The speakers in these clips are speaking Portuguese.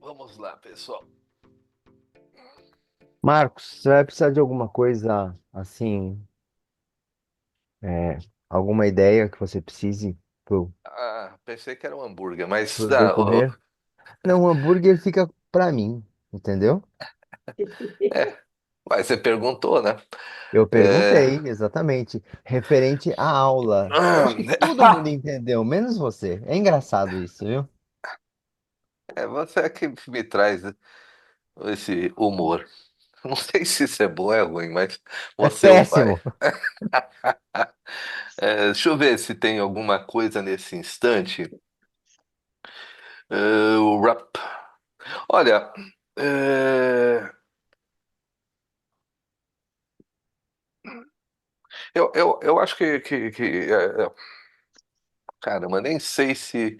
Vamos lá, pessoal. Marcos, você vai precisar de alguma coisa assim, é, alguma ideia que você precise Pensei que era um hambúrguer, mas pro decorrer? Não, o hambúrguer fica pra mim, entendeu? é, mas você perguntou, né? Eu É, perguntei exatamente, referente à aula. Eu acho que todo mundo entendeu, menos você. É engraçado isso, viu? você é que me traz esse humor. Não sei se isso é bom ou é ruim, mas É você o faz. péssimo. Deixa eu ver se tem alguma coisa nesse instante. O rap. Olha, é, eu acho caramba, nem sei se.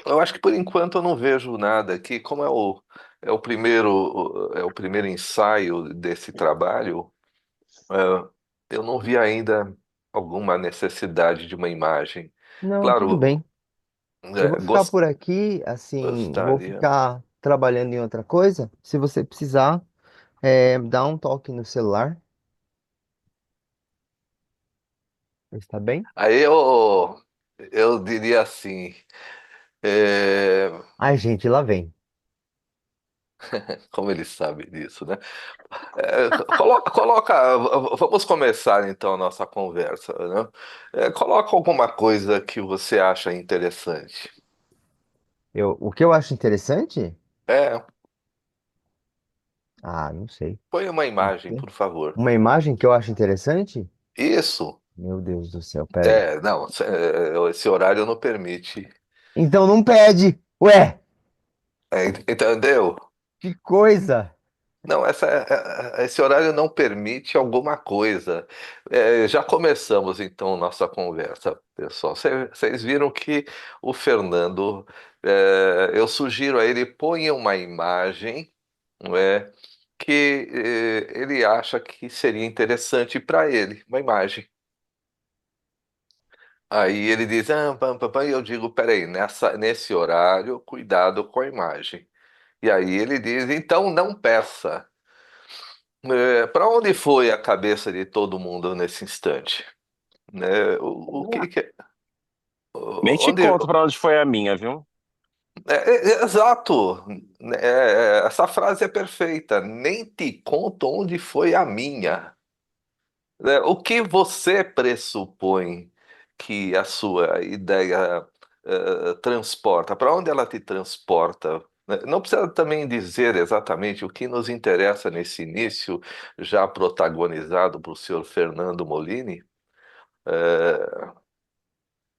Eu acho que por enquanto eu não vejo nada aqui. Como é o primeiro ensaio desse trabalho, é, eu não vi ainda alguma necessidade de uma imagem. Não, tudo Claro, bem. Eu vou ficar por aqui, assim, vou gostaria. ficar trabalhando em outra coisa. Se você precisar, dá um toque no celular. Está bem? Aí eu diria assim, é, Ai, gente, lá vem. como ele sabe disso, né? Vamos começar então a nossa conversa, né? Coloca alguma coisa que você acha interessante. O que eu acho interessante? É, Ah, não sei. põe uma Não imagem, sei. por favor. Uma imagem que eu acho interessante? Isso. Meu Deus do céu, peraí. Não, esse horário não permite. Então não pede! Ué, Entendeu? que coisa! Não, esse horário não permite alguma coisa. Já começamos então nossa conversa, pessoal. Vocês viram que o Fernando, eu sugiro a ele ponha uma imagem, não é, que ele acha que seria interessante para ele, uma imagem. Aí ele diz, pam, pam, pam, e eu digo, peraí, nesse horário, cuidado com a imagem. E aí ele diz, então não peça. Para onde foi a cabeça de todo mundo nesse instante? Né? O que que Nem te onde conto pra onde foi a minha, viu? exato. Essa frase é perfeita. Nem te conto onde foi a minha. O que você pressupõe que a sua ideia transporta? Para onde ela te transporta? Não precisa também dizer exatamente o que nos interessa nesse início, já protagonizado por senhor Fernando Molini, é,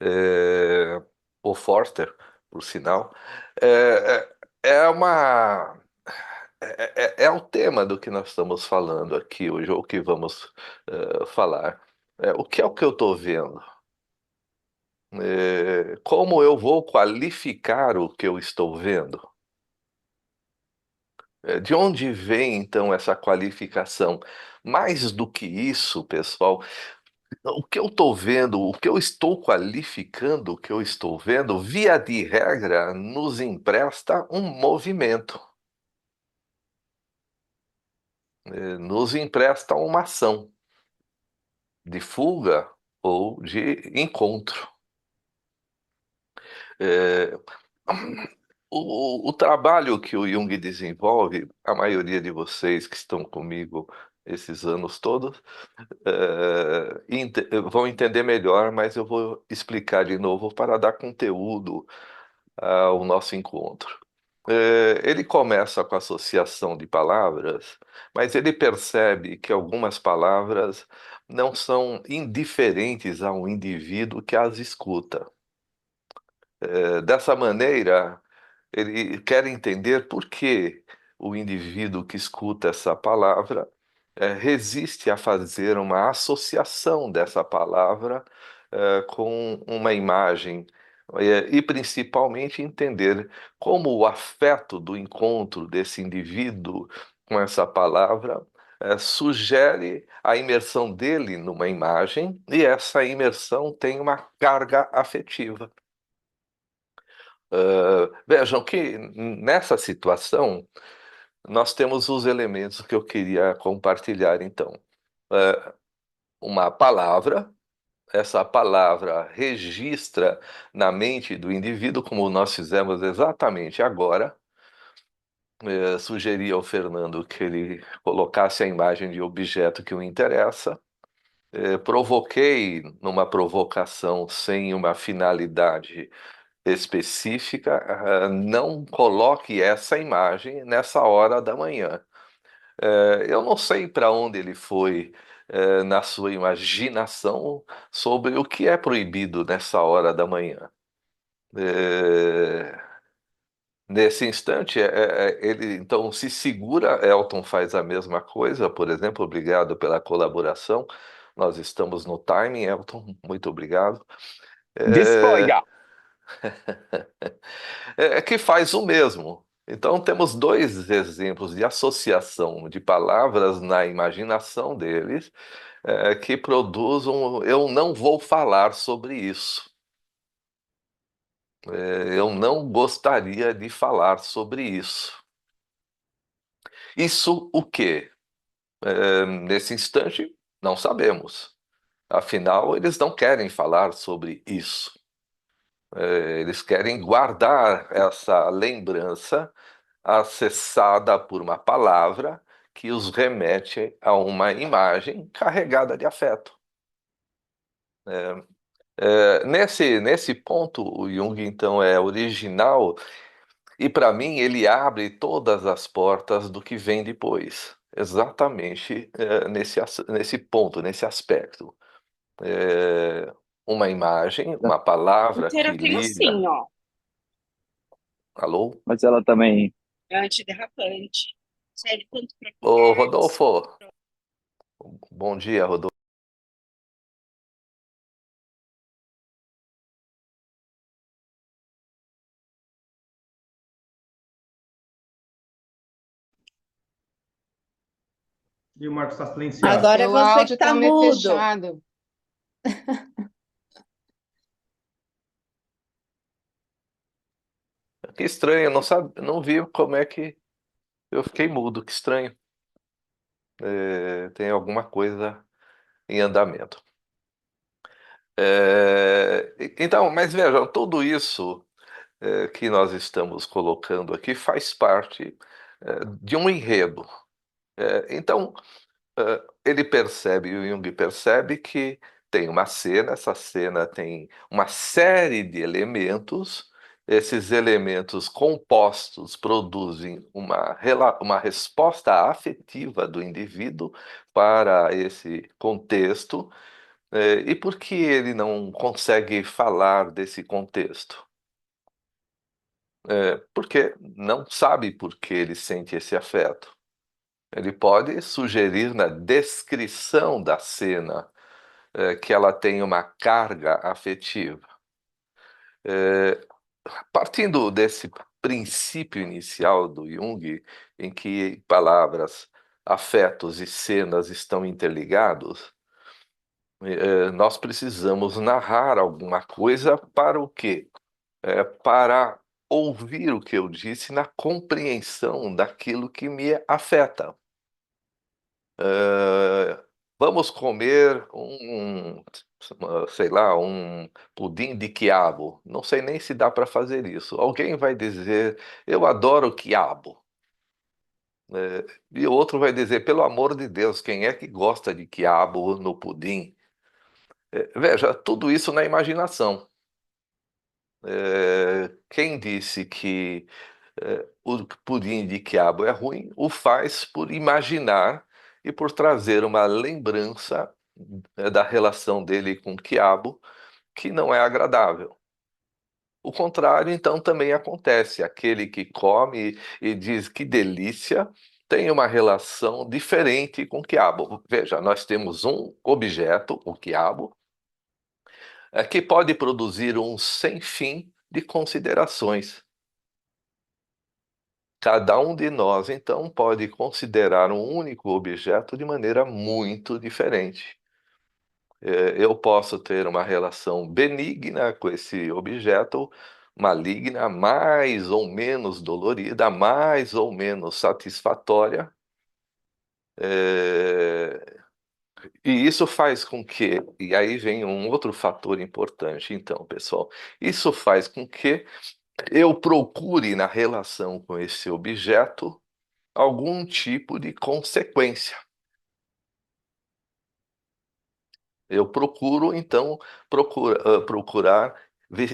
é, o Forster, por sinal. É, é uma. É o tema do que nós estamos falando aqui hoje, ou que vamos falar. O que é o que eu estou vendo? Como eu vou qualificar o que eu estou vendo? De onde vem então essa qualificação? Mais do que isso, pessoal, o que eu estou vendo, o que eu estou qualificando, o que eu estou vendo, via de regra, nos empresta um movimento, nos empresta uma ação de fuga ou de encontro. É, o trabalho que o Jung desenvolve, a maioria de vocês que estão comigo esses anos todos, vão entender melhor, mas eu vou explicar de novo para dar conteúdo ao nosso encontro. Ele começa com a associação de palavras, mas ele percebe que algumas palavras não são indiferentes ao indivíduo que as escuta. Dessa maneira, ele quer entender por que o indivíduo que escuta essa palavra resiste a fazer uma associação dessa palavra com uma imagem, e principalmente entender como o afeto do encontro desse indivíduo com essa palavra sugere a imersão dele numa imagem, e essa imersão tem uma carga afetiva. Vejam que nessa situação nós temos os elementos que eu queria compartilhar, então. É, uma palavra, essa palavra registra na mente do indivíduo, como nós fizemos exatamente agora. Sugeri ao Fernando que ele colocasse a imagem de objeto que o interessa. Provoquei numa provocação sem uma finalidade específica, não coloque essa imagem nessa hora da manhã. Eu não sei para onde ele foi, na sua imaginação sobre o que é proibido nessa hora da manhã. É, Nesse instante, ele então se segura. Elton faz a mesma coisa, por exemplo. Obrigado pela colaboração. Nós estamos no timing, Elton. Muito obrigado. É, Disponha. que faz o mesmo. Então, temos dois exemplos de associação de palavras na imaginação deles, que produzam. Eu não vou falar sobre isso. Eu não gostaria de falar sobre isso. Isso o quê? Nesse instante, não sabemos. Afinal, eles não querem falar sobre isso. Eles querem guardar essa lembrança acessada por uma palavra que os remete a uma imagem carregada de afeto. Nesse ponto, o Jung, então, é original e, para mim, ele abre todas as portas do que vem depois. Exatamente nesse ponto, nesse aspecto. É, uma imagem, uma palavra Inteira que tem liga. assim, ó. Alô? Mas ela também. É antiderrapante. Serve tanto para Ô, pilates. Rodolfo, bom dia, Rodolfo. E o Marcos está silenciado. Agora é Seu você que áudio tá está meio mudo. fechado. Que estranho, não sabe, não vi como é que eu fiquei mudo, que estranho. Tem alguma coisa em andamento. Então, mas vejam, tudo isso que nós estamos colocando aqui faz parte de um enredo. Então, ele percebe, o Jung percebe que tem uma cena, essa cena tem uma série de elementos, esses elementos compostos produzem uma resposta afetiva do indivíduo para esse contexto. E por que ele não consegue falar desse contexto? Porque não sabe por que ele sente esse afeto. Ele pode sugerir na descrição da cena que ela tem uma carga afetiva. Partindo desse princípio inicial do Jung, em que palavras, afetos e cenas estão interligados, nós precisamos narrar alguma coisa para o quê? Para ouvir o que eu disse na compreensão daquilo que me afeta. Eh, Vamos comer sei lá, um pudim de quiabo. Não sei nem se dá para fazer isso. Alguém vai dizer, eu adoro quiabo. E o outro vai dizer, pelo amor de Deus, quem é que gosta de quiabo no pudim? Veja, tudo isso na imaginação. Quem disse que o pudim de quiabo é ruim, o faz por imaginar e por trazer uma lembrança da relação dele com o quiabo, que não é agradável. O contrário, então, também acontece. Aquele que come e diz que delícia tem uma relação diferente com o quiabo. Veja, nós temos um objeto, o quiabo, que pode produzir um sem fim de considerações. Cada um de nós, então, pode considerar um único objeto de maneira muito diferente. Eu posso ter uma relação benigna com esse objeto, maligna, mais ou menos dolorida, mais ou menos satisfatória. É, E isso faz com que, e aí vem um outro fator importante, então, pessoal, isso faz com que eu procure na relação com esse objeto algum tipo de consequência. Eu procuro, então, procurar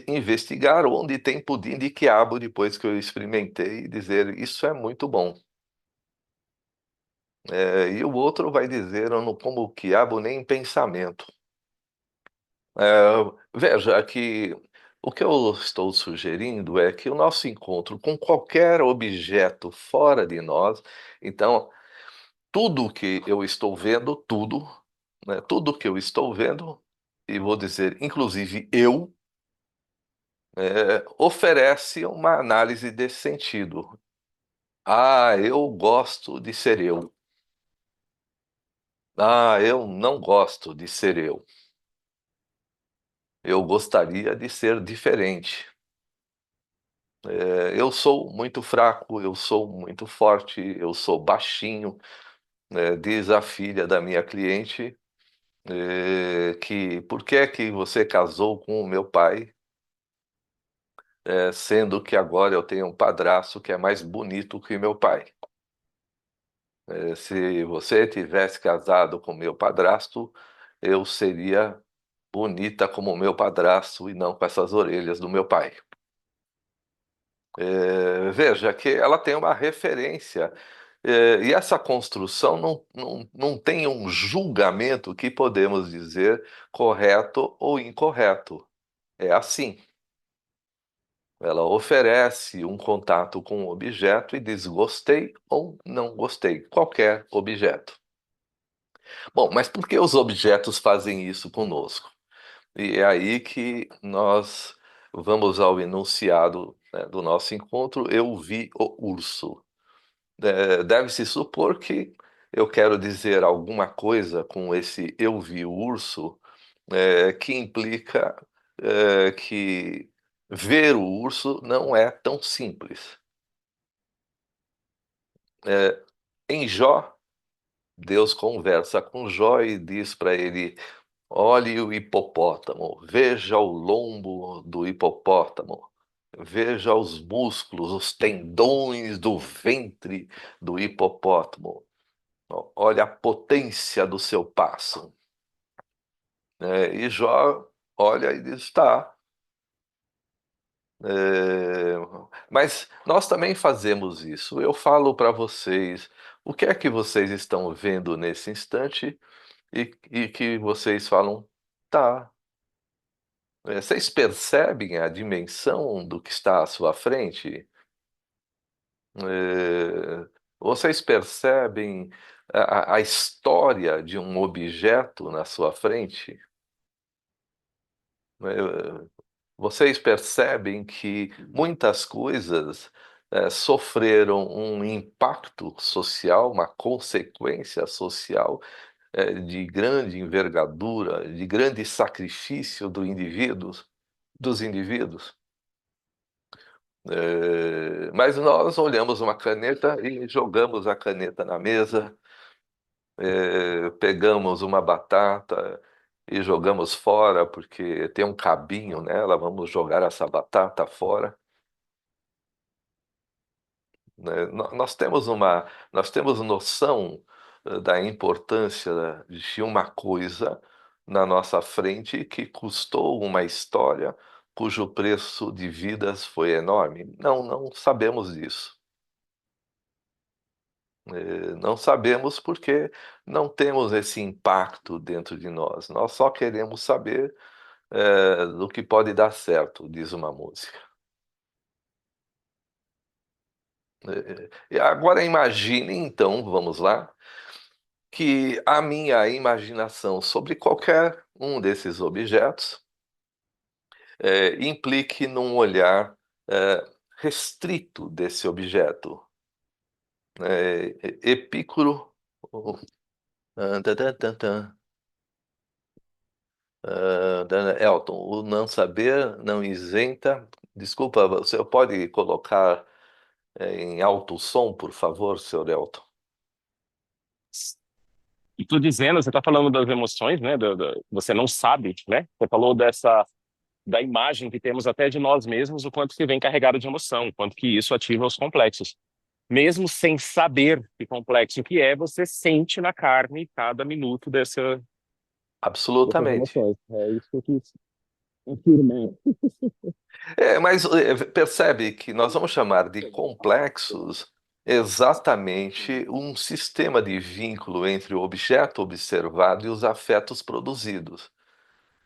investigar onde tem pudim de quiabo depois que eu experimentei e dizer isso é muito bom. E o outro vai dizer eu não como quiabo nem em pensamento. Veja, aqui o que eu estou sugerindo é que o nosso encontro com qualquer objeto fora de nós, então, tudo que eu estou vendo, tudo, né, tudo que eu estou vendo, e vou dizer, inclusive eu, oferece uma análise desse sentido. Ah, eu gosto de ser eu. Ah, eu não gosto de ser eu. Eu gostaria de ser diferente. Eu sou muito fraco, eu sou muito forte, eu sou baixinho, diz a filha da minha cliente, que por que é que você casou com o meu pai, sendo que agora eu tenho um padrasto que é mais bonito que meu pai. Se você tivesse casado com meu padrasto, eu seria bonita como meu padrasto e não com essas orelhas do meu pai. Veja que ela tem uma referência, e essa construção não tem um julgamento que podemos dizer correto ou incorreto. É assim. Ela oferece um contato com o objeto e diz gostei ou não gostei, qualquer objeto. Bom, mas por que os objetos fazem isso conosco? E é aí que nós vamos ao enunciado, né, do nosso encontro. Eu vi o urso. Deve-se supor que eu quero dizer alguma coisa com esse eu vi o urso, que implica que ver o urso não é tão simples. Em Jó, Deus conversa com Jó e diz para ele: olhe o hipopótamo, veja o lombo do hipopótamo, veja os músculos, os tendões do ventre do hipopótamo. Olha a potência do seu passo. E Jó olha e diz: tá. É, mas nós também fazemos isso. Eu falo para vocês o que é que vocês estão vendo nesse instante e que vocês falam, tá. Vocês percebem a dimensão do que está à sua frente? Vocês percebem a história de um objeto na sua frente? Eh, Vocês percebem que muitas coisas sofreram um impacto social, uma consequência social de grande envergadura, de grande sacrifício dos indivíduos. Mas nós olhamos uma caneta e jogamos a caneta na mesa, pegamos uma batata e jogamos fora porque tem um cabinho nela, vamos jogar essa batata fora. Né? Nós temos noção da importância de uma coisa na nossa frente que custou uma história cujo preço de vidas foi enorme. Não sabemos disso. Não sabemos porque não temos esse impacto dentro de nós. Nós só queremos saber do que pode dar certo, diz uma música. E agora imagine, então, vamos lá, que a minha imaginação sobre qualquer um desses objetos implique num olhar restrito desse objeto. Epicuro. Tan, tan, tan, tan. Elton, o não saber não isenta Desculpa, você pode colocar em alto som, por favor, senhor Elton? E tu dizendo, você está falando das emoções, né? Você não sabe, né? Você falou da imagem que temos até de nós mesmos, o quanto que vem carregado de emoção, o quanto que isso ativa os complexos. Mesmo sem saber que complexo que é, você sente na carne cada minuto dessas Absolutamente. emoções. É isso que eu quis afirmar. Mas percebe que nós vamos chamar de complexos exatamente um sistema de vínculo entre o objeto observado e os afetos produzidos.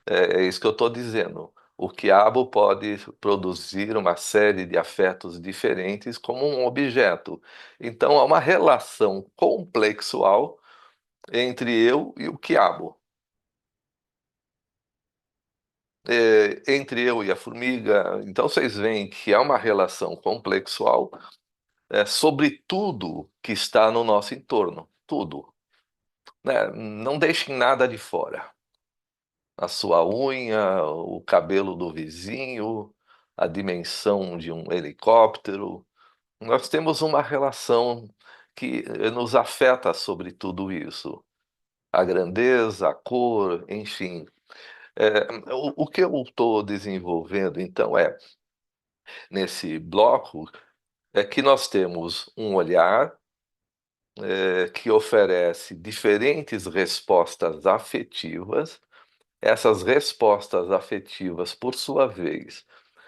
É isso que eu estou dizendo. O quiabo pode produzir uma série de afetos diferentes como um objeto. Então, há uma relação complexual entre eu e o quiabo. Entre eu e a formiga. Então, vocês veem que há uma relação complexual sobre tudo que está no nosso entorno. Tudo. Né? Não deixem nada de fora. A sua unha, o cabelo do vizinho, a dimensão de um helicóptero. Nós temos uma relação que nos afeta sobre tudo isso. A grandeza, a cor, enfim. O que eu estou desenvolvendo, então, nesse bloco, é que nós temos um olhar que oferece diferentes respostas afetivas. Essas respostas afetivas, por sua vez,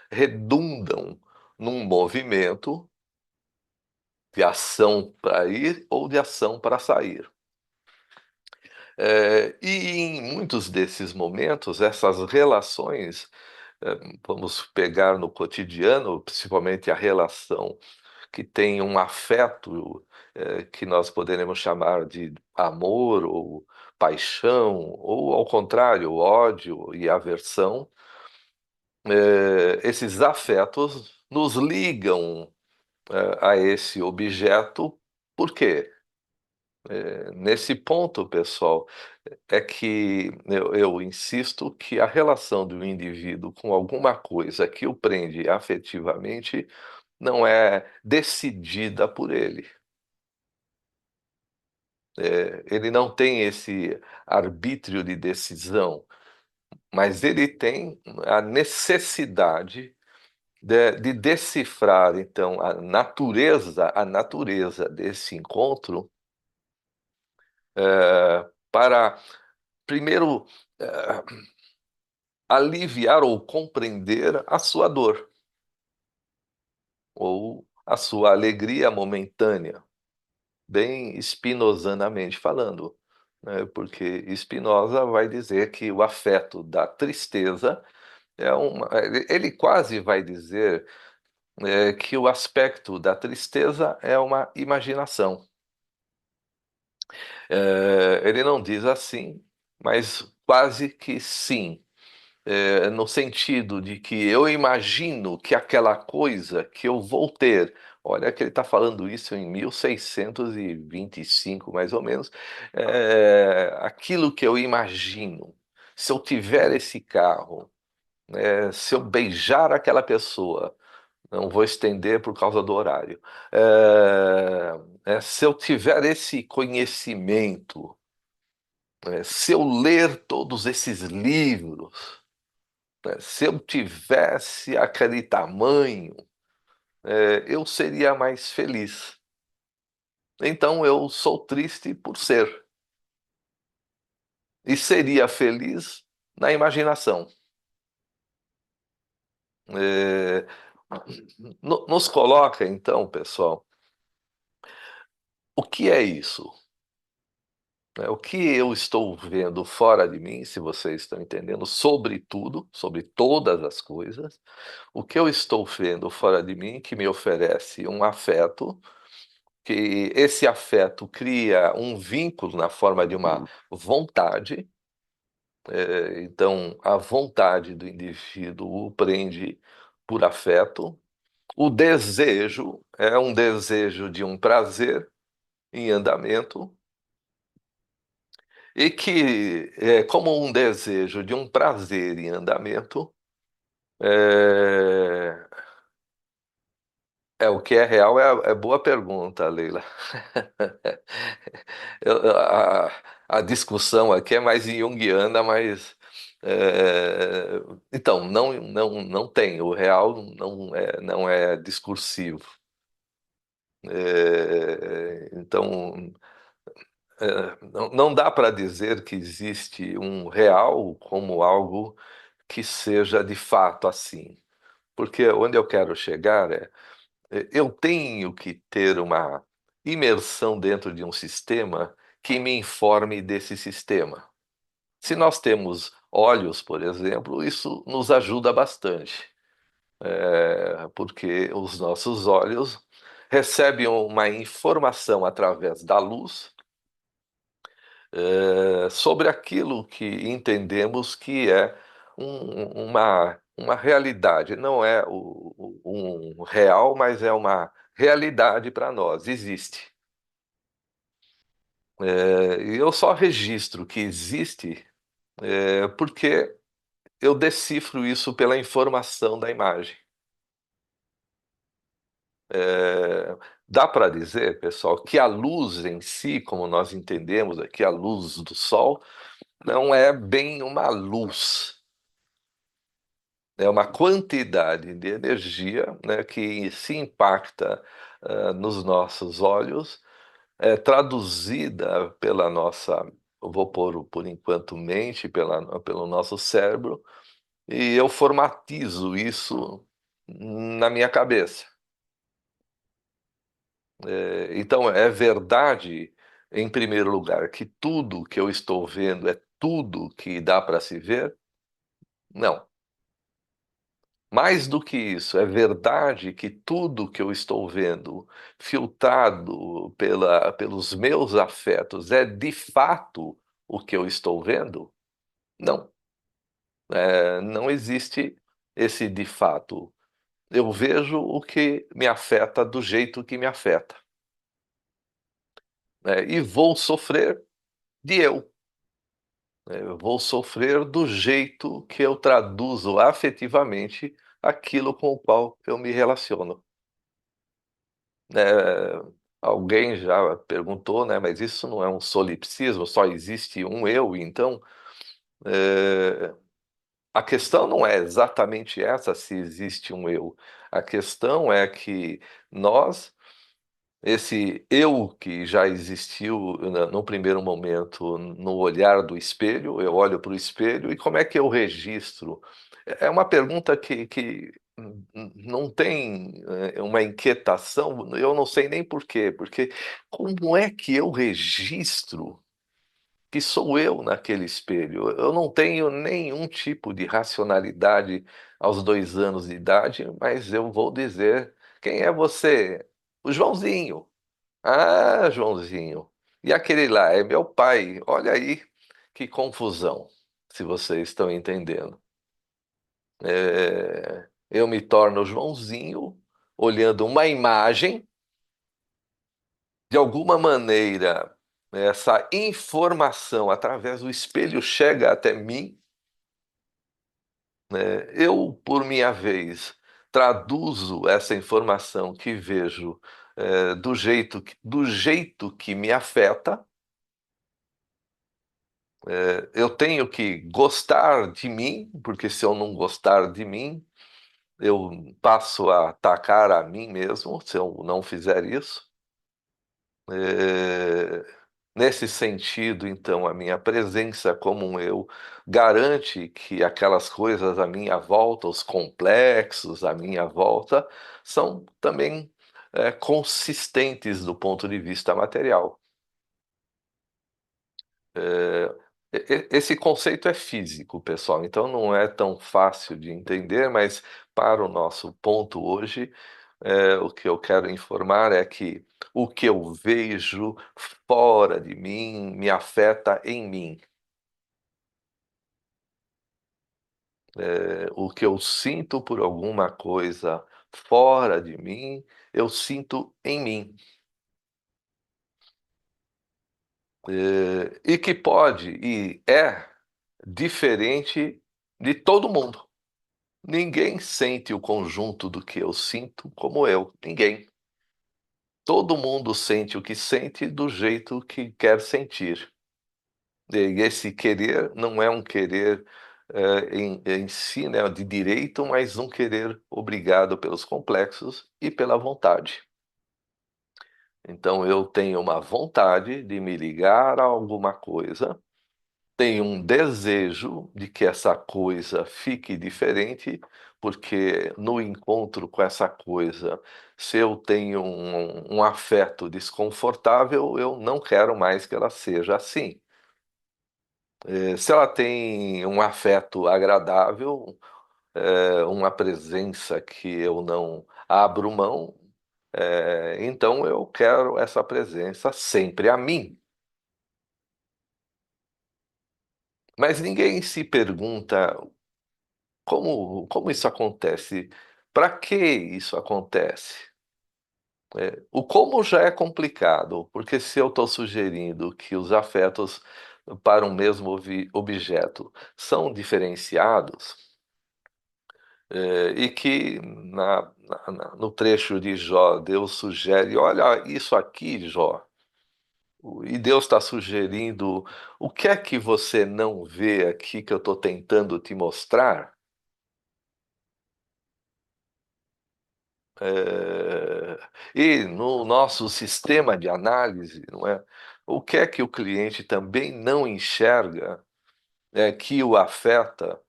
redundam num movimento de ação para ir ou de ação para sair. E em muitos desses momentos, essas relações, vamos pegar no cotidiano, principalmente a relação que tem um afeto que nós poderemos chamar de amor ou paixão, ou ao contrário, ódio e aversão. Esses afetos nos ligam a esse objeto. Por quê? Nesse ponto, pessoal, é que eu insisto que a relação do indivíduo com alguma coisa que o prende afetivamente não é decidida por ele. Ele não tem esse arbítrio de decisão, mas ele tem a necessidade de decifrar, então, a natureza desse encontro, para, primeiro, eh, aliviar ou compreender a sua dor, ou a sua alegria momentânea, bem spinozanamente falando, né? Porque Spinoza vai dizer que o afeto da tristeza ele quase vai dizer que o aspecto da tristeza é uma imaginação. Ele não diz assim, mas quase que sim. No sentido de que eu imagino que aquela coisa que eu vou ter, olha que ele está falando isso em 1625, mais ou menos, aquilo que eu imagino, se eu tiver esse carro, se eu beijar aquela pessoa, não vou estender por causa do horário, se eu tiver esse conhecimento, se eu ler todos esses livros, se eu tivesse aquele tamanho, eu seria mais feliz. Então eu sou triste por ser. E seria feliz na imaginação. É, nos coloca, então, pessoal, o que é isso? O que eu estou vendo fora de mim, se vocês estão entendendo, sobre tudo, sobre todas as coisas, o que eu estou vendo fora de mim que me oferece um afeto, que esse afeto cria um vínculo na forma de uma vontade. Então, a vontade do indivíduo o prende por afeto. O desejo é um desejo de um prazer em andamento, e que, como um desejo de um prazer em andamento, O que é real é boa pergunta, Leila. A discussão aqui é mais junguiana, mas então não tem. O real não é discursivo. Então não dá para dizer que existe um real como algo que seja de fato assim, porque onde eu quero chegar eu tenho que ter uma imersão dentro de um sistema que me informe desse sistema. Se nós temos olhos, por exemplo, isso nos ajuda bastante, porque os nossos olhos recebem uma informação através da luz, sobre aquilo que entendemos que é uma realidade. Não é um real, mas é uma realidade para nós, existe. E eu só registro que existe porque eu decifro isso pela informação da imagem. Dá para dizer, pessoal, que a luz em si, como nós entendemos aqui, a luz do sol, não é bem uma luz. É uma quantidade de energia, né, que se impacta nos nossos olhos, é traduzida pela nossa, eu vou pôr por enquanto mente, pelo nosso cérebro, e eu formatizo isso na minha cabeça. Então, é verdade, em primeiro lugar, que tudo que eu estou vendo é tudo que dá para se ver? Não. Mais do que isso, é verdade que tudo que eu estou vendo, filtrado pelos meus afetos, é de fato o que eu estou vendo? Não. Não existe esse de fato. Eu vejo o que me afeta do jeito que me afeta, né? E vou sofrer de eu. Eu vou sofrer do jeito que eu traduzo afetivamente aquilo com o qual eu me relaciono. É, alguém já perguntou, né? Mas isso não é um solipsismo? Só existe um eu? Então, é, a questão não é exatamente essa, se existe um eu. A questão é que nós, esse eu que já existiu no primeiro momento no olhar do espelho, eu olho para o espelho e como é que eu registro? É uma pergunta que não tem uma inquietação, eu não sei nem por quê, porque como é que eu registro que sou eu naquele espelho? Eu não tenho nenhum tipo de racionalidade aos 2 anos de idade, mas eu vou dizer: quem é você? O Joãozinho. Ah, Joãozinho. E aquele lá é meu pai. Olha aí que confusão, se vocês estão entendendo. Eu me torno Joãozinho olhando uma imagem, de alguma maneira, essa informação através do espelho chega até mim, né? Eu, por minha vez, traduzo essa informação que vejo do jeito que me afeta. Eu tenho que gostar de mim, porque se eu não gostar de mim, eu passo a atacar a mim mesmo, se eu não fizer isso. É, Nesse sentido, então, a minha presença como um eu garante que aquelas coisas à minha volta, os complexos à minha volta, são também consistentes do ponto de vista material. Esse conceito é físico, pessoal, então não é tão fácil de entender, mas para o nosso ponto hoje, o que eu quero informar é que o que eu vejo fora de mim me afeta em mim. O que eu sinto por alguma coisa fora de mim, eu sinto em mim. E que pode e é diferente de todo mundo. Ninguém sente o conjunto do que eu sinto como eu. Ninguém. Todo mundo sente o que sente do jeito que quer sentir. E esse querer não é um querer em si, né, de direito, mas um querer obrigado pelos complexos e pela vontade. Então eu tenho uma vontade de me ligar a alguma coisa, tenho um desejo de que essa coisa fique diferente, porque no encontro com essa coisa, se eu tenho um afeto desconfortável, eu não quero mais que ela seja assim. Se ela tem um afeto agradável, uma presença que eu não abro mão, então eu quero essa presença sempre a mim. Mas ninguém se pergunta como isso acontece, para que isso acontece? O como já é complicado, porque se eu estou sugerindo que os afetos para um mesmo objeto são diferenciados, e que no trecho de Jó, Deus sugere: olha isso aqui, Jó, e Deus está sugerindo: o que é que você não vê aqui que eu estou tentando te mostrar? E no nosso sistema de análise, não é? O que é que o cliente também não enxerga que o afeta,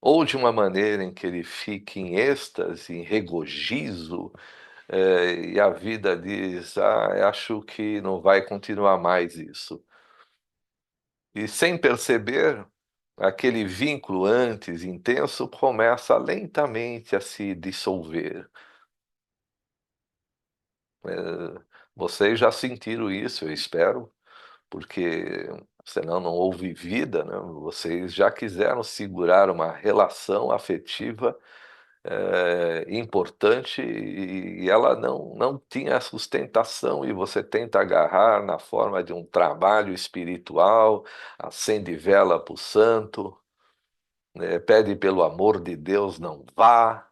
ou de uma maneira em que ele fique em êxtase, em regozijo, e a vida diz: acho que não vai continuar mais isso. E sem perceber, aquele vínculo antes intenso começa lentamente a se dissolver. Vocês já sentiram isso, eu espero, porque senão não houve vida, né? Vocês já quiseram segurar uma relação afetiva importante e ela não tinha sustentação, e você tenta agarrar na forma de um trabalho espiritual, acende vela para o santo, pede pelo amor de Deus, não vá,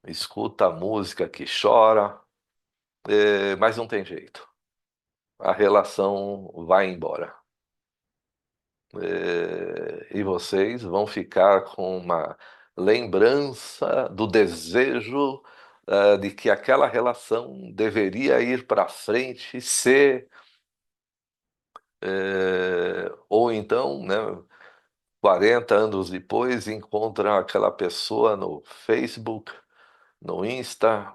escuta a música que chora, mas não tem jeito. A relação vai embora. E vocês vão ficar com uma lembrança do desejo de que aquela relação deveria ir para frente, ser, ou então, né, 40 anos depois, encontram aquela pessoa no Facebook, no Insta,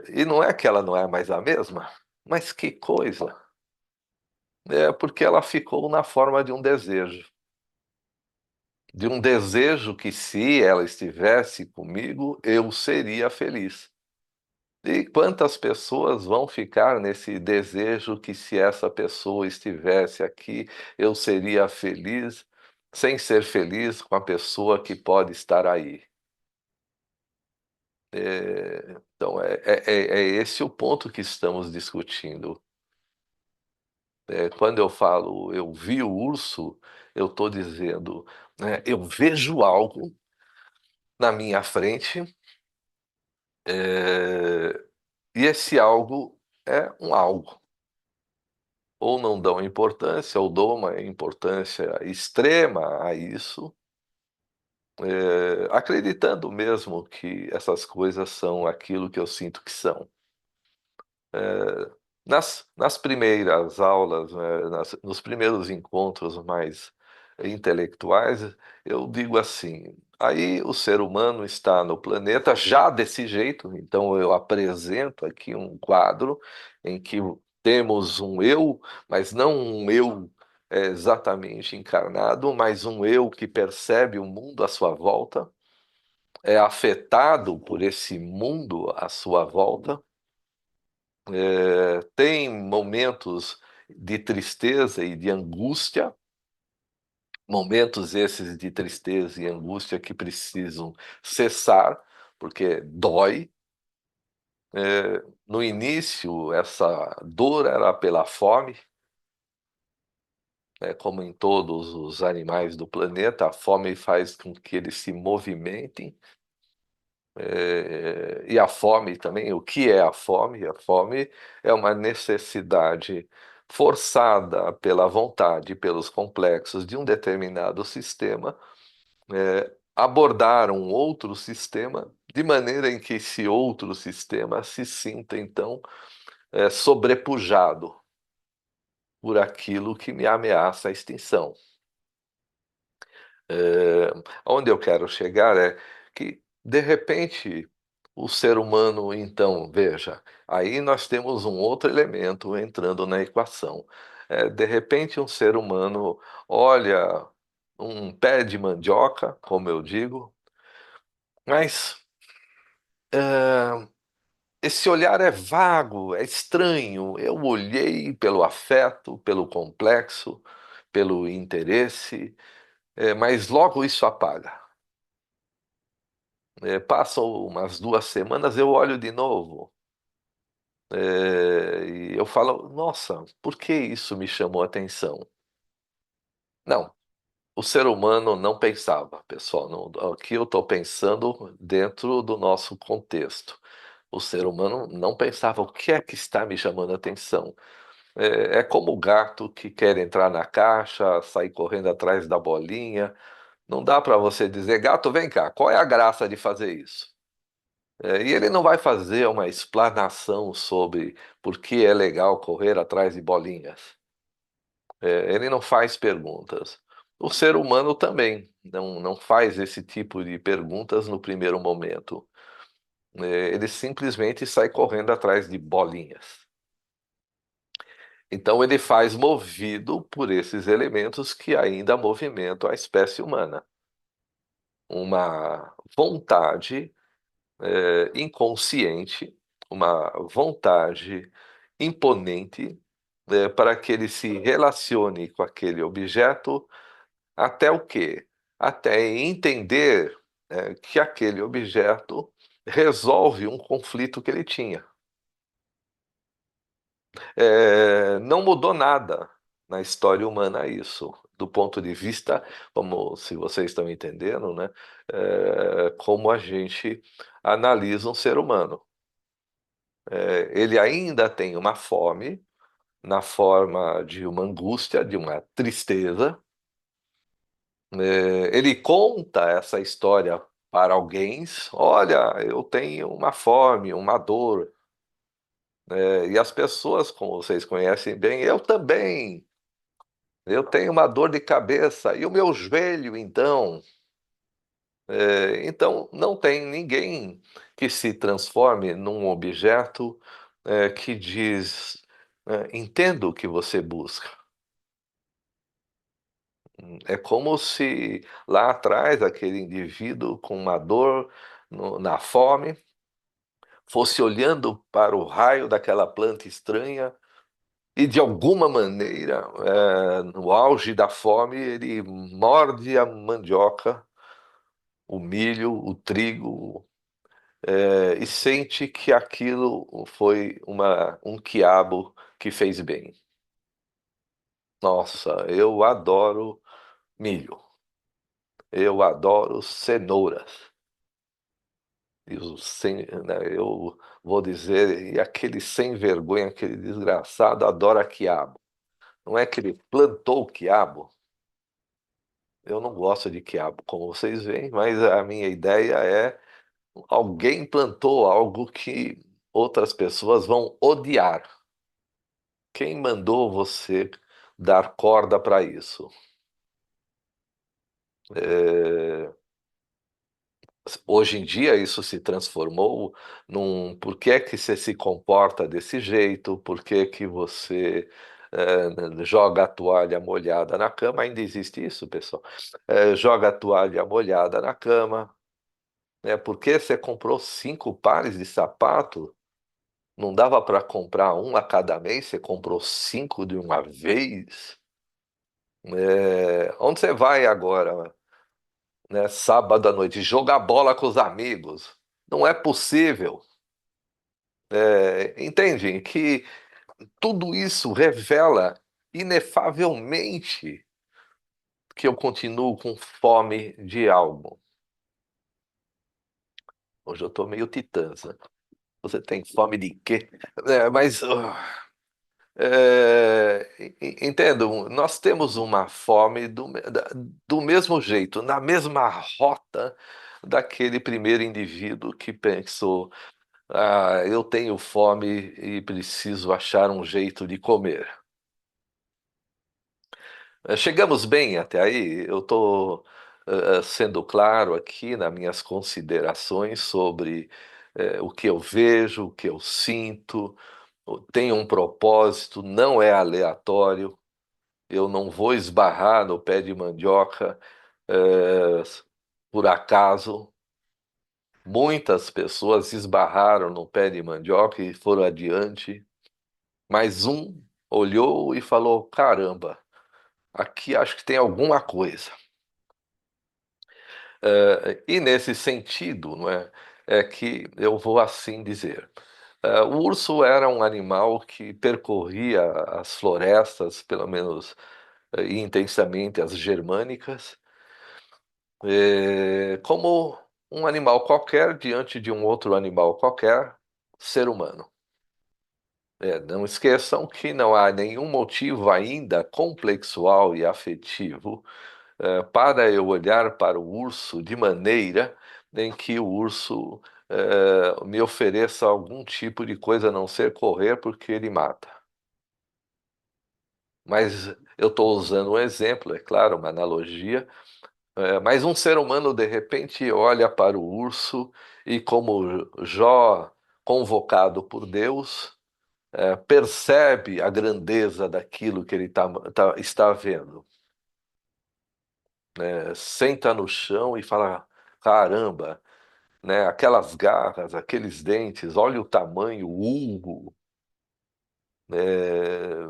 e não é que ela não é mais a mesma, mas que coisa! É porque ela ficou na forma de um desejo. De um desejo que, se ela estivesse comigo, eu seria feliz. E quantas pessoas vão ficar nesse desejo que, se essa pessoa estivesse aqui, eu seria feliz, sem ser feliz com a pessoa que pode estar aí? Então, é esse o ponto que estamos discutindo. Quando eu falo eu vi o urso, eu estou dizendo, né, eu vejo algo na minha frente, e esse algo é um algo. Ou não dão importância, ou dou uma importância extrema a isso, acreditando mesmo que essas coisas são aquilo que eu sinto que são. Nas primeiras aulas, né, nos primeiros encontros mais intelectuais, eu digo assim: aí o ser humano está no planeta já desse jeito, então eu apresento aqui um quadro em que temos um eu, mas não um eu exatamente encarnado, mas um eu que percebe o mundo à sua volta, é afetado por esse mundo à sua volta, tem momentos de tristeza e de angústia, momentos esses de tristeza e angústia que precisam cessar, porque dói. No início, essa dor era pela fome, como em todos os animais do planeta, a fome faz com que eles se movimentem. E a fome também, o que é a fome? A fome é uma necessidade forçada pela vontade, pelos complexos de um determinado sistema, abordar um outro sistema, de maneira em que esse outro sistema se sinta, então, sobrepujado por aquilo que me ameaça a extinção. Onde eu quero chegar é que, de repente, o ser humano, então, veja, aí nós temos um outro elemento entrando na equação. De repente, um ser humano olha um pé de mandioca, como eu digo, mas esse olhar é vago, é estranho. Eu olhei pelo afeto, pelo complexo, pelo interesse, mas logo isso apaga. Passam umas 2 semanas, eu olho de novo. E eu falo, nossa, por que isso me chamou a atenção? Não, o ser humano não pensava, pessoal. Aqui eu estou pensando dentro do nosso contexto. O ser humano não pensava o que é que está me chamando a atenção. É como o gato que quer entrar na caixa, sair correndo atrás da bolinha. Não dá para você dizer, gato, vem cá, qual é a graça de fazer isso? E ele não vai fazer uma explanação sobre por que é legal correr atrás de bolinhas. Ele não faz perguntas. O ser humano também não faz esse tipo de perguntas no primeiro momento. Ele simplesmente sai correndo atrás de bolinhas. Então ele faz movido por esses elementos que ainda movimentam a espécie humana. Uma vontade inconsciente, uma vontade imponente, para que ele se relacione com aquele objeto até o quê? Até entender que aquele objeto resolve um conflito que ele tinha. Não mudou nada na história humana isso, do ponto de vista, como se vocês estão entendendo, né? Como a gente analisa um ser humano. Ele ainda tem uma fome na forma de uma angústia, de uma tristeza. Ele conta essa história para alguém. Olha, eu tenho uma fome, uma dor. E as pessoas, como vocês conhecem bem, eu também. Eu tenho uma dor de cabeça. E o meu joelho, então? Então, não tem ninguém que se transforme num objeto que diz: entendo o que você busca. É como se lá atrás aquele indivíduo com uma dor na fome fosse olhando para o raio daquela planta estranha e de alguma maneira, no auge da fome, ele morde a mandioca, o milho, o trigo, e sente que aquilo foi um quiabo que fez bem. Nossa, eu adoro milho, eu adoro cenouras. Eu vou dizer, e aquele sem vergonha, aquele desgraçado adora quiabo. Não é que ele plantou o quiabo? Eu não gosto de quiabo, como vocês veem, mas a minha ideia é: alguém plantou algo que outras pessoas vão odiar. Quem mandou você dar corda para isso? É, Hoje em dia isso se transformou num por que é que você se comporta desse jeito, por que que você joga a toalha molhada na cama, ainda existe isso, pessoal. Joga a toalha molhada na cama, por que você comprou 5 pares de sapato? Não dava para comprar um a cada mês, você comprou 5 de uma vez? Onde você vai agora? Sábado à noite, jogar bola com os amigos. Não é possível. Entendem que tudo isso revela inefavelmente que eu continuo com fome de algo. Hoje eu estou meio titãs, né? Você tem fome de quê? Mas entendo, nós temos uma fome do mesmo jeito, na mesma rota daquele primeiro indivíduo que pensou: ah, eu tenho fome e preciso achar um jeito de comer. Chegamos bem até aí. Eu estou sendo claro aqui nas minhas considerações sobre o que eu vejo, o que eu sinto. Tem um propósito, não é aleatório. Eu não vou esbarrar no pé de mandioca eh, por acaso. Muitas pessoas esbarraram no pé de mandioca e foram adiante, mas um olhou e falou: caramba, aqui acho que tem alguma coisa. E nesse sentido, não é, é que eu vou assim dizer. O urso era um animal que percorria as florestas, pelo menos intensamente as germânicas, como um animal qualquer diante de um outro animal qualquer, ser humano. Não esqueçam que não há nenhum motivo ainda complexual e afetivo para eu olhar para o urso de maneira em que o urso me ofereça algum tipo de coisa a não ser correr porque ele mata. Mas eu estou usando um exemplo, é claro, uma analogia, mas um ser humano de repente olha para o urso e, como Jó convocado por Deus, percebe a grandeza daquilo que ele está vendo. Senta no chão e fala: caramba, né, aquelas garras, aqueles dentes, olha o tamanho, o ulgo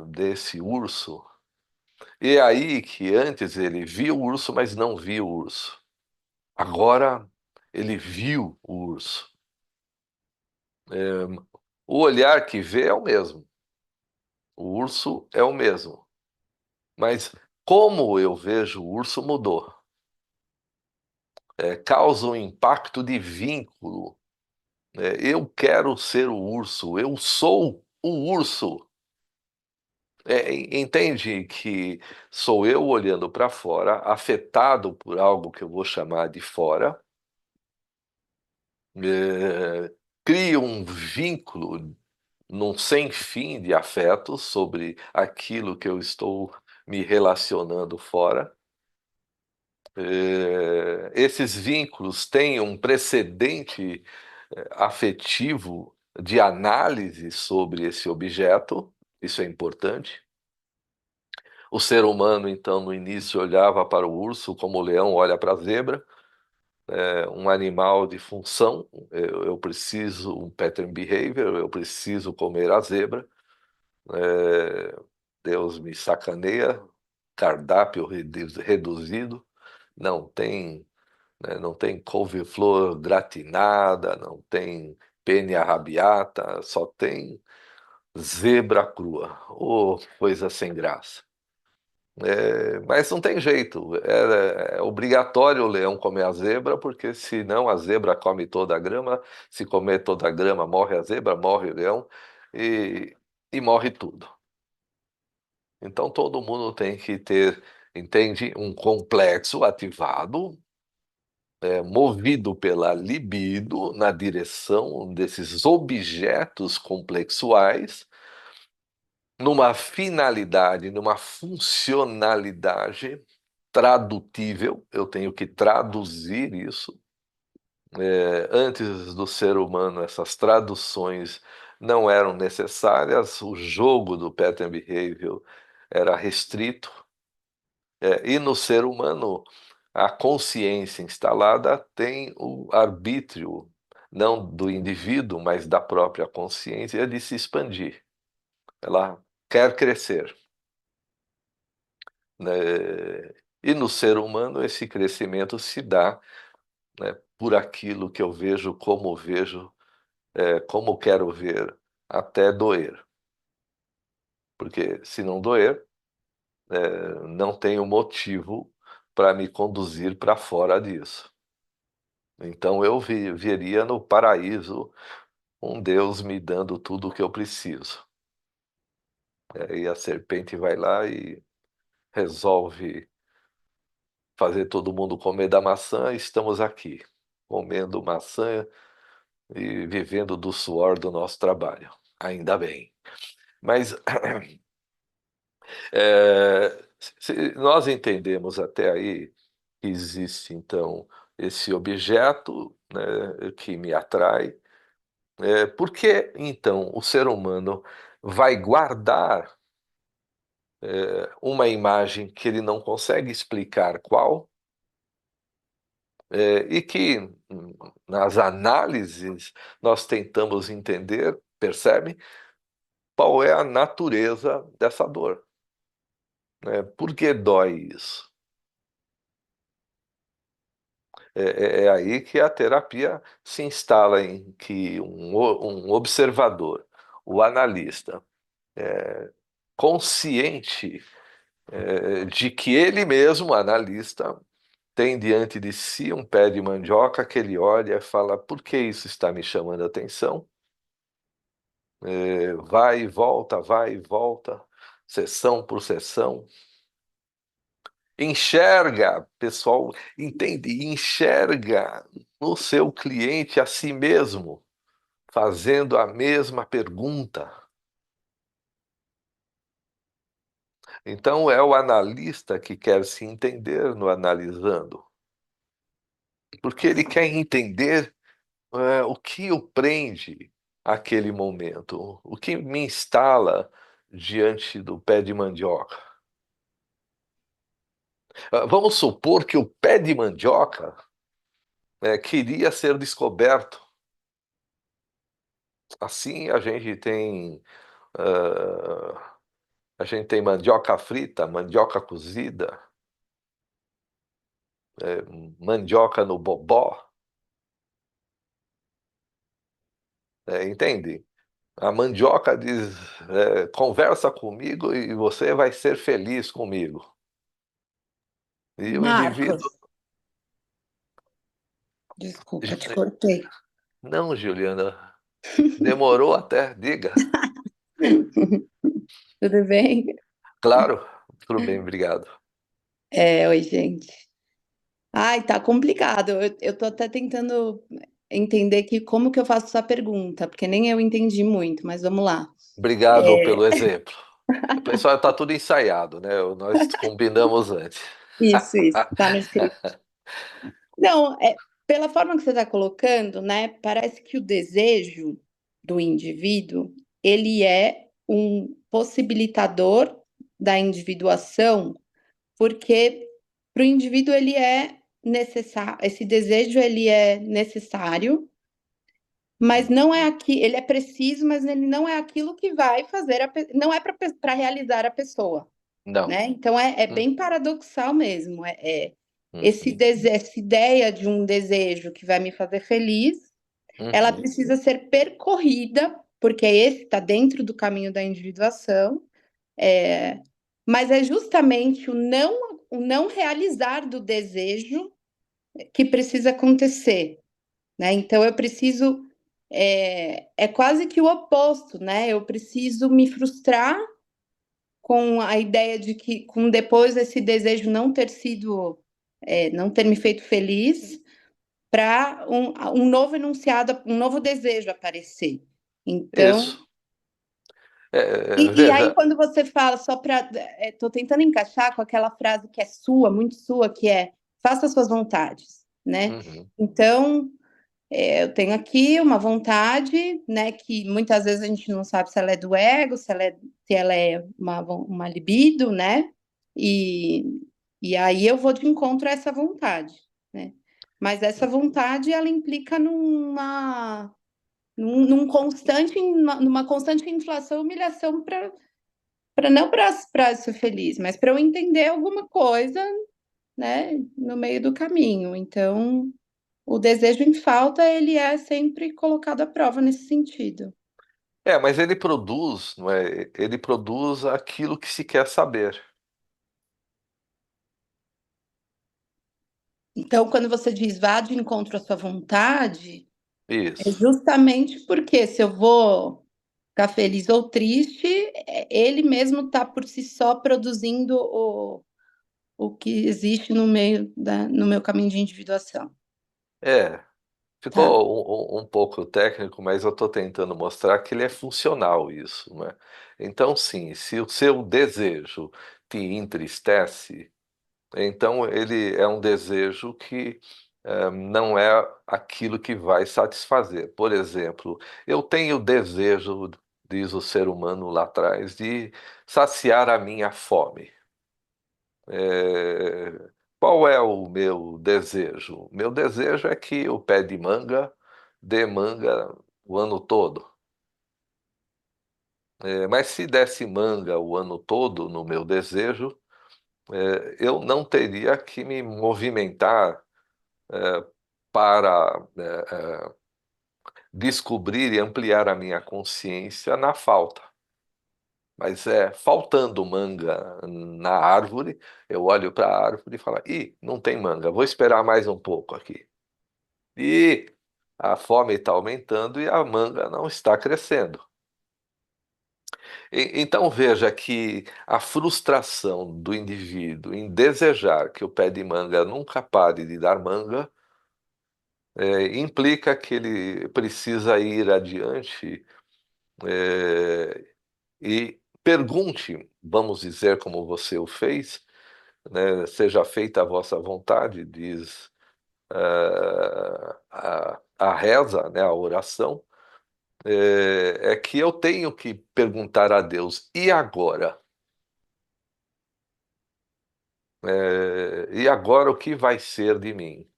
desse urso. E é aí que antes ele viu o urso, mas não viu o urso. Agora ele viu o urso. O olhar que vê é o mesmo. O urso é o mesmo. Mas como eu vejo o urso mudou. Causa um impacto de vínculo. Eu quero ser o urso, eu sou o urso. Entende que sou eu olhando para fora, afetado por algo que eu vou chamar de fora, crio um vínculo num sem fim de afetos sobre aquilo que eu estou me relacionando fora. Esses vínculos têm um precedente afetivo de análise sobre esse objeto, isso é importante. O ser humano, então, no início olhava para o urso como o leão olha para a zebra, um animal de função. Eu preciso, um pattern behavior, eu preciso comer a zebra. Deus me sacaneia, cardápio reduzido, não tem, não tem couve-flor gratinada, não tem penne arrabbiata, só tem zebra crua. Oh, coisa sem graça. Mas não tem jeito, é obrigatório o leão comer a zebra, porque senão a zebra come toda a grama, se comer toda a grama morre a zebra, morre o leão e, e morre tudo. Então todo mundo tem que ter, entende, um complexo ativado, movido pela libido na direção desses objetos complexuais, numa finalidade, numa funcionalidade tradutível. Eu tenho que traduzir isso. Antes do ser humano, essas traduções não eram necessárias, o jogo do pattern behavior era restrito. E no ser humano, a consciência instalada tem o arbítrio, não do indivíduo, mas da própria consciência, de se expandir. Ela quer crescer, né? E no ser humano, esse crescimento se dá, né, por aquilo que eu vejo, como quero ver, até doer. Porque se não doer, não tenho motivo para me conduzir para fora disso. Então eu veria no paraíso um Deus me dando tudo o que eu preciso. E a serpente vai lá e resolve fazer todo mundo comer da maçã. Estamos aqui, comendo maçã e vivendo do suor do nosso trabalho. Ainda bem. Mas se nós entendemos até aí que existe, então, esse objeto, né, que me atrai, por que, então, o ser humano vai guardar uma imagem que ele não consegue explicar qual, e que, nas análises, nós tentamos entender, percebe, qual é a natureza dessa dor? Né? Por que dói isso? É aí que a terapia se instala em que um observador, o analista, consciente de que ele mesmo, analista, tem diante de si um pé de mandioca que ele olha e fala: por que isso está me chamando a atenção? Vai e volta, sessão por sessão. Enxerga, pessoal, entende? Enxerga no seu cliente a si mesmo, fazendo a mesma pergunta. Então, é o analista que quer se entender no analisando, porque ele quer entender o que o prende àquele momento, o que me instala diante do pé de mandioca. Vamos supor que o pé de mandioca queria ser descoberto. Assim ah, a gente tem mandioca frita, mandioca cozida, mandioca no bobó, entende? A mandioca diz, conversa comigo e você vai ser feliz comigo. E o indivíduo... Marcos, desculpa, te cortei. Não, Juliana, demorou até, diga. Tudo bem? Claro, tudo bem, obrigado. Oi, gente. Ai, tá complicado. Eu tô até tentando entender que como que eu faço essa pergunta, porque nem eu entendi muito, mas vamos lá. Obrigado pelo exemplo. O pessoal está tudo ensaiado, né? Nós combinamos antes. Isso, tá no script. Não, pela forma que você está colocando, né, parece que o desejo do indivíduo, ele é um possibilitador da individuação, porque para o indivíduo ele é necessário, esse desejo ele é necessário, mas não é aqui, ele é preciso, mas ele não é aquilo que vai fazer não é para realizar a pessoa, Não. né? Então é Hum, bem paradoxal mesmo. uhum, Essa ideia de um desejo que vai me fazer feliz, ela uhum. precisa ser percorrida, porque esse está dentro do caminho da individuação, mas é justamente o não realizar do desejo que precisa acontecer, né? Então eu preciso, é quase que o oposto, né? Eu preciso me frustrar com a ideia de que, com depois esse desejo não ter sido, não ter me feito feliz, para um novo enunciado, um novo desejo aparecer. Então, Isso. e aí Veja. quando você fala, só para, estou tentando encaixar com aquela frase que é sua, muito sua, que é faça suas vontades, né? Uhum, Então, eu tenho aqui uma vontade, né, que muitas vezes a gente não sabe se ela é do ego, se ela é uma libido, né? E, e aí eu vou de encontro a essa vontade, né? Mas essa vontade, ela implica numa constante inflação e humilhação para não para ser feliz, mas para eu entender alguma coisa, né, no meio do caminho. Então, o desejo em falta, ele é sempre colocado à prova nesse sentido. Mas ele produz, não é? Ele produz aquilo que se quer saber. Então, quando você diz vá de encontro à sua vontade, é Isso. justamente porque se eu vou ficar feliz ou triste, ele mesmo está por si só produzindo o que existe no meu caminho de individuação. É, Tá. ficou um pouco técnico, mas eu estou tentando mostrar que ele é funcional isso, né? Então, sim, se o seu desejo te entristece, então ele é um desejo que não é aquilo que vai satisfazer. Por exemplo, eu tenho desejo, diz o ser humano lá atrás, de saciar a minha fome. Qual é o meu desejo? Meu desejo é que o pé de manga dê manga o ano todo. Mas se desse manga o ano todo no meu desejo, eu não teria que me movimentar para descobrir e ampliar a minha consciência na falta. Mas faltando manga na árvore, eu olho para a árvore e falo: ih, não tem manga, vou esperar mais um pouco aqui. E a fome está aumentando e a manga não está crescendo. Então veja que a frustração do indivíduo em desejar que o pé de manga nunca pare de dar manga implica que ele precisa ir adiante e pergunte, vamos dizer como você o fez, né, seja feita a vossa vontade, diz a reza, né, a oração, é que eu tenho que perguntar a Deus, e agora? E agora o que vai ser de mim?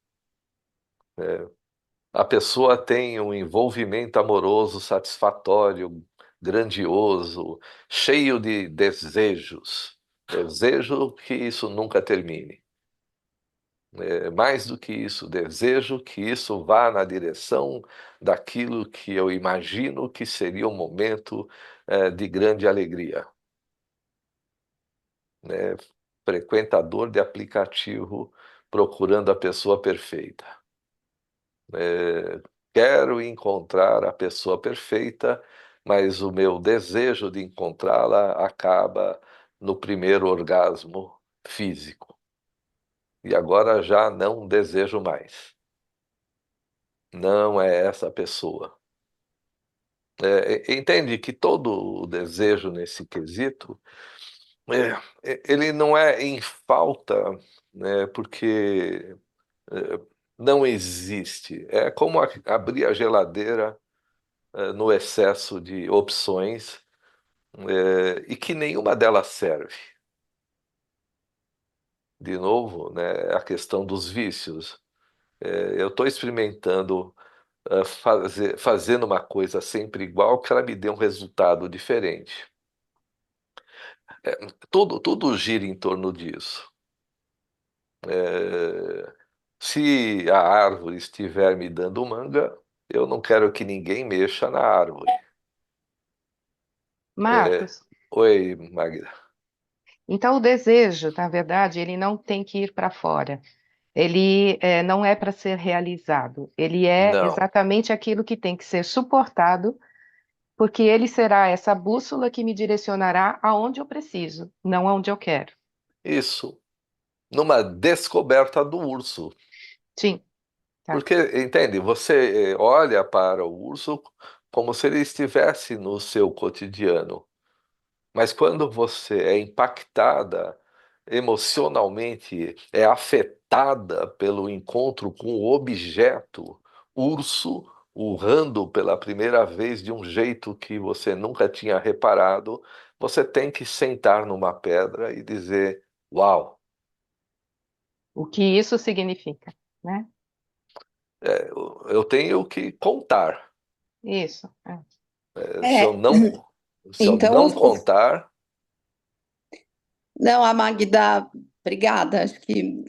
A pessoa tem um envolvimento amoroso satisfatório, grandioso, cheio de desejos. Desejo que isso nunca termine. Mais do que isso, desejo que isso vá na direção daquilo que eu imagino que seria um momento de grande alegria. Né? Frequentador de aplicativo procurando a pessoa perfeita. Quero encontrar a pessoa perfeita, mas o meu desejo de encontrá-la acaba no primeiro orgasmo físico. E agora já não desejo mais. Não é essa pessoa. Entende que todo o desejo nesse quesito, ele não é em falta, né, porque não existe. É como abrir a geladeira no excesso de opções e que nenhuma delas serve. De novo, né, a questão dos vícios. Eu estou experimentando fazendo uma coisa sempre igual que ela me dê um resultado diferente. Tudo gira em torno disso. Se a árvore estiver me dando manga, eu não quero que ninguém mexa na árvore. É, Marcos, Oi, Magda. então o desejo, na verdade, ele não tem que ir para fora. Ele não é para ser realizado. Ele é Não, exatamente aquilo que tem que ser suportado, porque ele será essa bússola que me direcionará aonde eu preciso, não aonde eu quero. isso. Numa descoberta do urso. Sim, tá. Porque, entende, você olha para o urso como se ele estivesse no seu cotidiano. Mas quando você é impactada emocionalmente, é afetada pelo encontro com o objeto, urso, urrando pela primeira vez de um jeito que você nunca tinha reparado, você tem que sentar numa pedra e dizer: Uau! O que isso significa, né? Eu tenho que contar. Isso. Se eu É, não, se eu então, não contar, não, a Magda, obrigada, acho que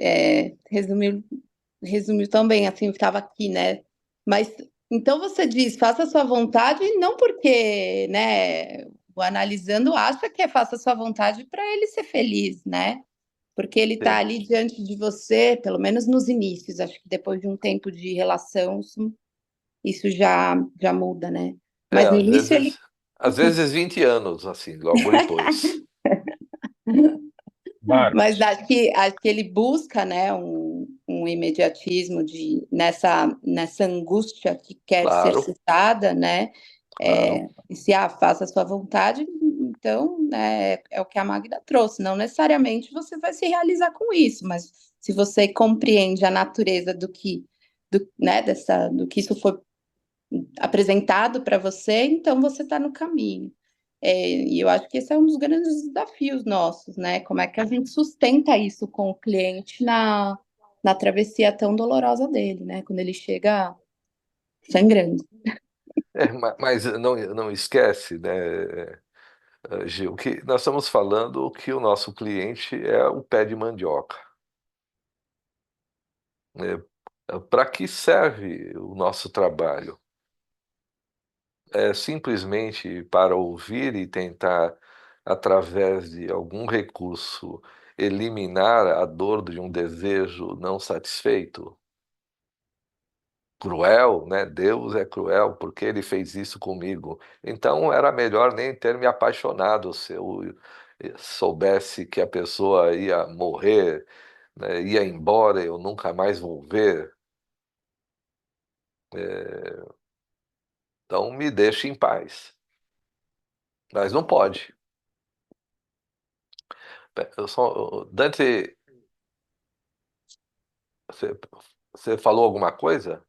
resumiu tão bem, assim, eu estava aqui, né? Mas, então você diz, faça a sua vontade, não porque, né, o analisando acha que é faça a sua vontade para ele ser feliz, né? porque ele está Sim. ali diante de você, pelo menos nos inícios, acho que depois de um tempo de relação, isso já muda, né? É, Mas no início ele. às vezes 20 anos, assim, logo depois. Mas Marcos, acho que ele busca, né, um imediatismo nessa angústia que quer ser Claro, citada, né? claro. E se faça a sua vontade, então né, é o que a Magda trouxe. Não necessariamente você vai se realizar com isso, mas se você compreende a natureza né, do que isso foi apresentado para você, então você está no caminho. E eu acho que esse é um dos grandes desafios nossos, né? Como é que a gente sustenta isso com o cliente na travessia tão dolorosa dele, né? Quando ele chega sangrando. Mas não esquece, né, Gil, que nós estamos falando que o nosso cliente é o pé de mandioca. Para que serve o nosso trabalho? É simplesmente para ouvir e tentar, através de algum recurso, eliminar a dor de um desejo não satisfeito? Cruel, né? Deus é cruel porque ele fez isso comigo. Então era melhor nem ter me apaixonado se eu soubesse que a pessoa ia morrer, né? Ia embora, eu nunca mais vou ver. É, então me deixe em paz. Mas não pode. Dante, você, você falou alguma coisa?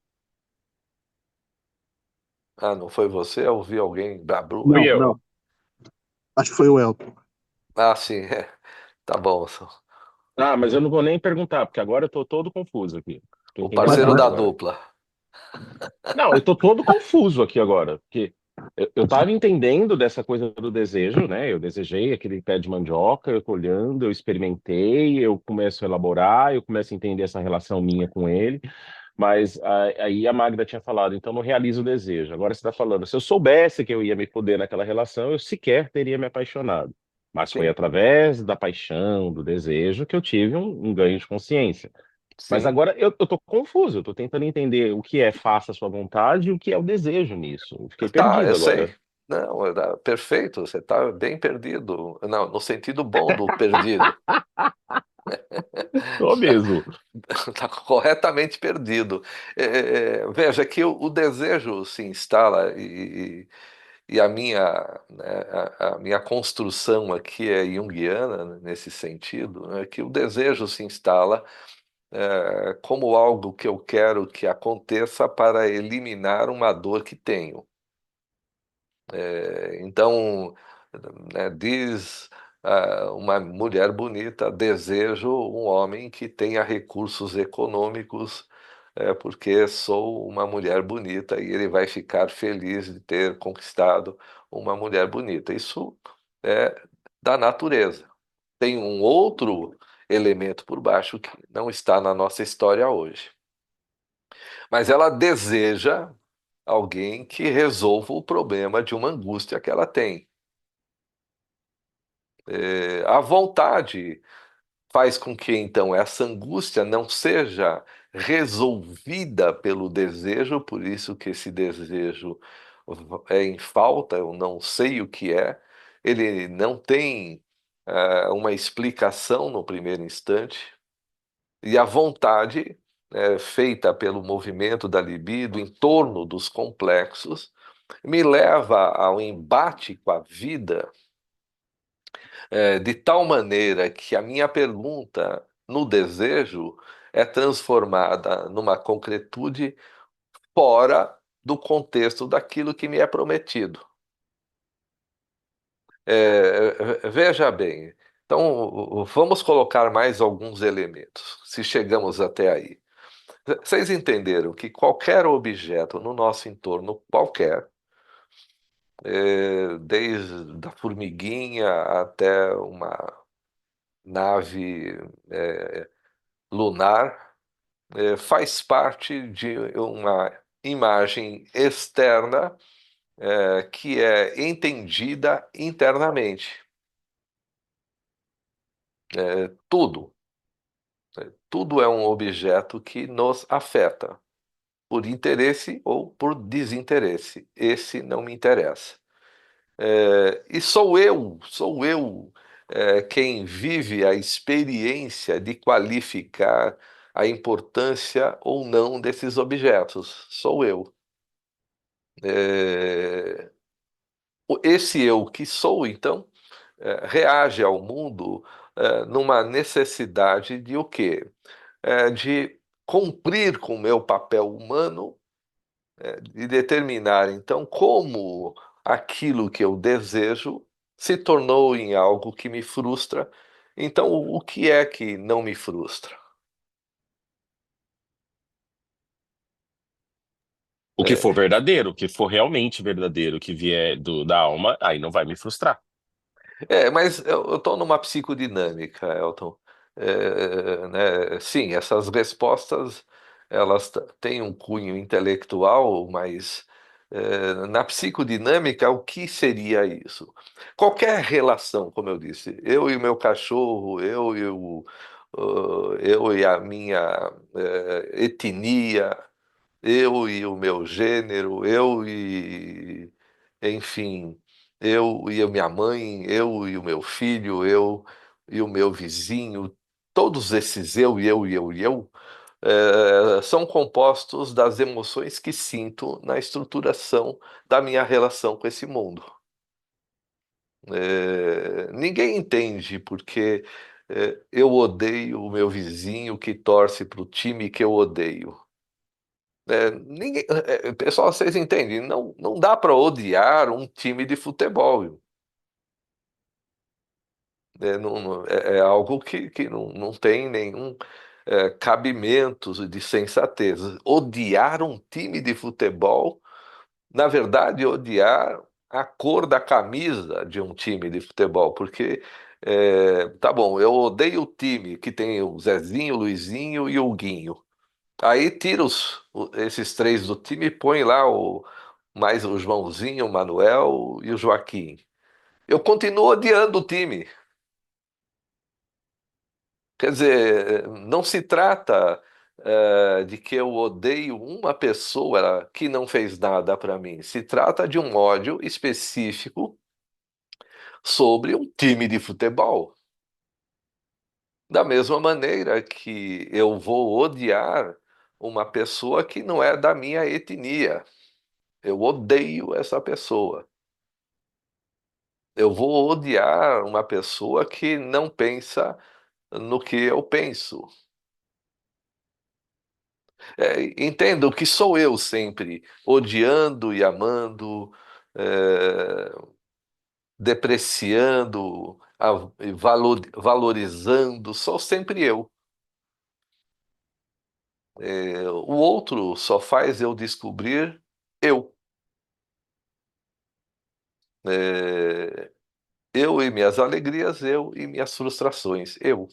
Ah, não foi você? Eu ouvi alguém babru. fui Não, eu. não. Acho que foi o Elton. Ah, sim, tá bom. Ah, mas eu não vou nem perguntar, porque agora eu tô todo confuso aqui. Tô O entendendo Mas, parceiro nada mas, da agora. dupla. Não, eu tô todo confuso aqui agora, porque eu tava entendendo dessa coisa do desejo, né? Eu desejei aquele pé de mandioca, eu tô olhando, eu experimentei, eu começo a elaborar, eu começo a entender essa relação minha com ele, mas aí a Magda tinha falado, então não realizo o desejo. Agora você está falando, se eu soubesse que eu ia me foder naquela relação, eu sequer teria me apaixonado. Mas foi Sim, através da paixão, do desejo, que eu tive um ganho de consciência. Mas sim. agora eu tô confuso, eu tô tentando entender o que é faça a sua vontade e o que é o desejo nisso. Eu fiquei Tá, eu perdido sei. agora. Não, perfeito, você está bem perdido. Não, no sentido bom do perdido. Tô mesmo. Está corretamente perdido. Veja que o desejo se instala e né, a minha construção aqui é junguiana, né, nesse sentido, né, que o desejo se instala como algo que eu quero que aconteça para eliminar uma dor que tenho. Então, né, diz uma mulher bonita, desejo um homem que tenha recursos econômicos, porque sou uma mulher bonita e ele vai ficar feliz de ter conquistado uma mulher bonita. Isso é da natureza. Tem um outro elemento por baixo que não está na nossa história hoje. Mas ela deseja alguém que resolva o problema de uma angústia que ela tem. A vontade faz com que então essa angústia não seja resolvida pelo desejo, por isso que esse desejo é em falta, eu não sei o que é, ele não tem uma explicação no primeiro instante, e a vontade, feita pelo movimento da libido em torno dos complexos, me leva ao embate com a vida de tal maneira que a minha pergunta no desejo é transformada numa concretude fora do contexto daquilo que me é prometido. Veja bem, então vamos colocar mais alguns elementos, se chegamos até aí. Vocês entenderam que qualquer objeto no nosso entorno, qualquer, desde a formiguinha até uma nave lunar, faz parte de uma imagem externa que é entendida internamente. Tudo. tudo é um objeto que nos afeta, por interesse ou por desinteresse. Esse não me interessa. E sou eu quem vive a experiência de qualificar a importância ou não desses objetos. Sou eu. É, Esse eu que sou, então, reage ao mundo numa necessidade de o quê? De cumprir com o meu papel humano, de determinar, então, como aquilo que eu desejo se tornou em algo que me frustra. Então, o que é que não me frustra? O que É, for verdadeiro, o que for realmente verdadeiro, o que vier da alma, aí não vai me frustrar. Mas eu estou numa psicodinâmica, Elton. Né, sim, essas respostas elas têm um cunho intelectual, mas na psicodinâmica, o que seria isso? Qualquer relação, como eu disse, eu e o meu cachorro, eu e a minha etnia, eu e o meu gênero, enfim, eu e a minha mãe, eu e o meu filho, eu e o meu vizinho, todos esses eu, são compostos das emoções que sinto na estruturação da minha relação com esse mundo. Ninguém entende porque eu odeio o meu vizinho que torce para o time que eu odeio. Pessoal, vocês entendem? Não, não dá para odiar um time de futebol. É algo que não tem nenhum cabimento de sensatez. Odiar um time de futebol, na verdade, odiar a cor da camisa de um time de futebol, porque tá bom, eu odeio o time que tem o Zezinho, o Luizinho e o Guinho. Aí tira esses três do time e põe lá mais o Joãozinho, o Manuel e o Joaquim. Eu continuo odiando o time. Quer dizer, não se trata de que eu odeio uma pessoa que não fez nada para mim. Se trata de um ódio específico sobre um time de futebol. Da mesma maneira que eu vou odiar uma pessoa que não é da minha etnia. Eu odeio essa pessoa. Eu vou odiar uma pessoa que não pensa no que eu penso. Entendo que sou eu sempre, odiando e amando, é, depreciando, e valorizando, sou sempre eu. O outro só faz eu descobrir eu. É, eu e minhas alegrias, eu e minhas frustrações, eu.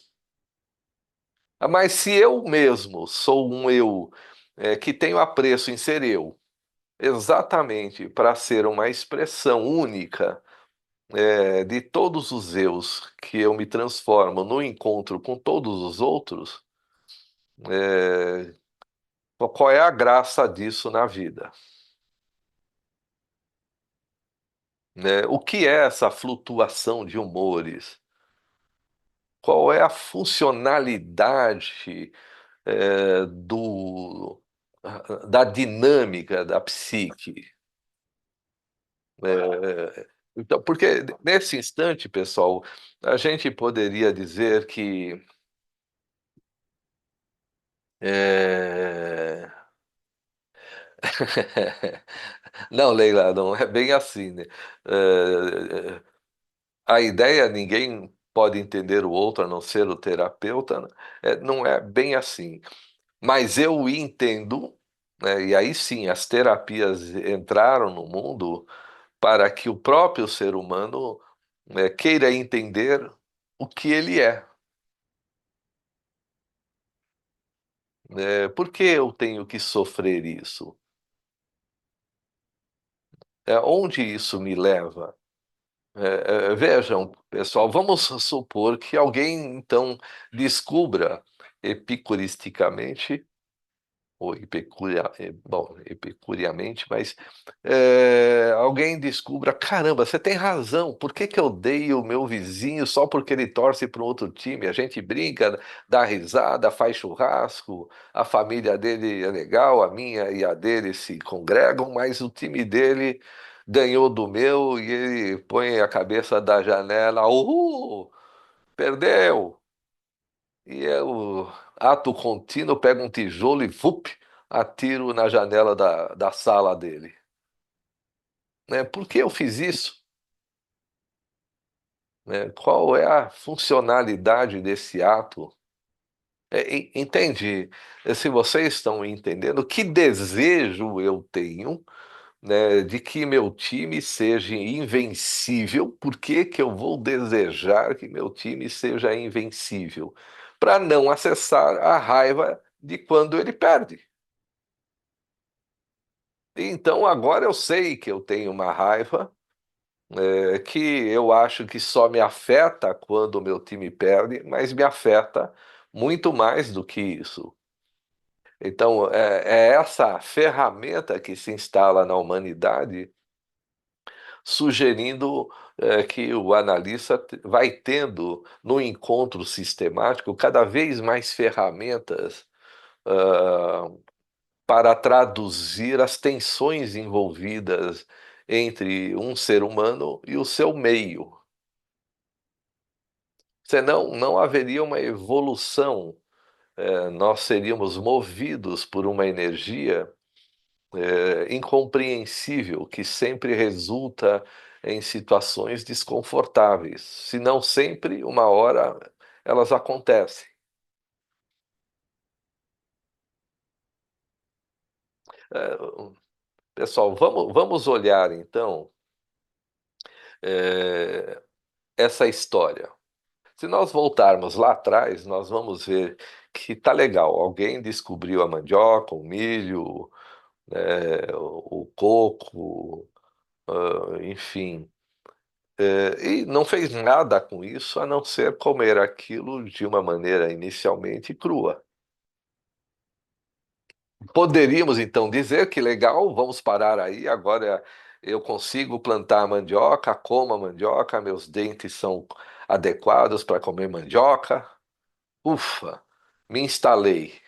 Mas se eu mesmo sou um eu que tenho apreço em ser eu, exatamente para ser uma expressão única de todos os eus que eu me transformo no encontro com todos os outros, é, qual é a graça disso na vida? Né? O que é essa flutuação de humores? Qual é a funcionalidade da dinâmica da psique? Então, porque nesse instante, pessoal, a gente poderia dizer que é, não, Leila, não é bem assim, né? Eh, a ideia, ninguém pode entender o outro a não ser o terapeuta, né? Não é bem assim. Mas eu entendo, né, e aí sim, as terapias entraram no mundo para que o próprio ser humano queira entender o que ele é. Por que eu tenho que sofrer isso? Onde isso me leva? Vejam, pessoal, vamos supor que alguém então descubra epicuristicamente, ou bom, epicuriamente, mas alguém descubra, caramba, você tem razão, por que que eu odeio o meu vizinho só porque ele torce para um outro time? A gente brinca, dá risada, faz churrasco, a família dele é legal, a minha e a dele se congregam, mas o time dele ganhou do meu e ele põe a cabeça da janela, uhul, perdeu! E é o ato contínuo, pega um tijolo e vup, atiro na janela da sala dele. Né? Por que eu fiz isso? Né? Qual é a funcionalidade desse ato? Entende? Se vocês estão entendendo, que desejo eu tenho, né, de que meu time seja invencível, por que que eu vou desejar que meu time seja invencível? Para não acessar a raiva de quando ele perde. Então agora eu sei que eu tenho uma raiva, que eu acho que só me afeta quando o meu time perde, mas me afeta muito mais do que isso. Então é essa ferramenta que se instala na humanidade, sugerindo que o analista vai tendo no encontro sistemático cada vez mais ferramentas ah, para traduzir as tensões envolvidas entre um ser humano e o seu meio. Senão, não haveria uma evolução. Nós seríamos movidos por uma energia incompreensível que sempre resulta em situações desconfortáveis. Se não sempre, uma hora elas acontecem. Eh, Pessoal, vamos olhar então eh, essa história. Se nós voltarmos lá atrás, nós vamos ver que tá legal. Alguém descobriu a mandioca, o milho, o coco, enfim. E não fez nada com isso a não ser comer aquilo de uma maneira inicialmente crua. Poderíamos então dizer que legal, vamos parar aí. Agora eu consigo plantar mandioca, como a mandioca, meus dentes são adequados para comer mandioca. Ufa, me instalei.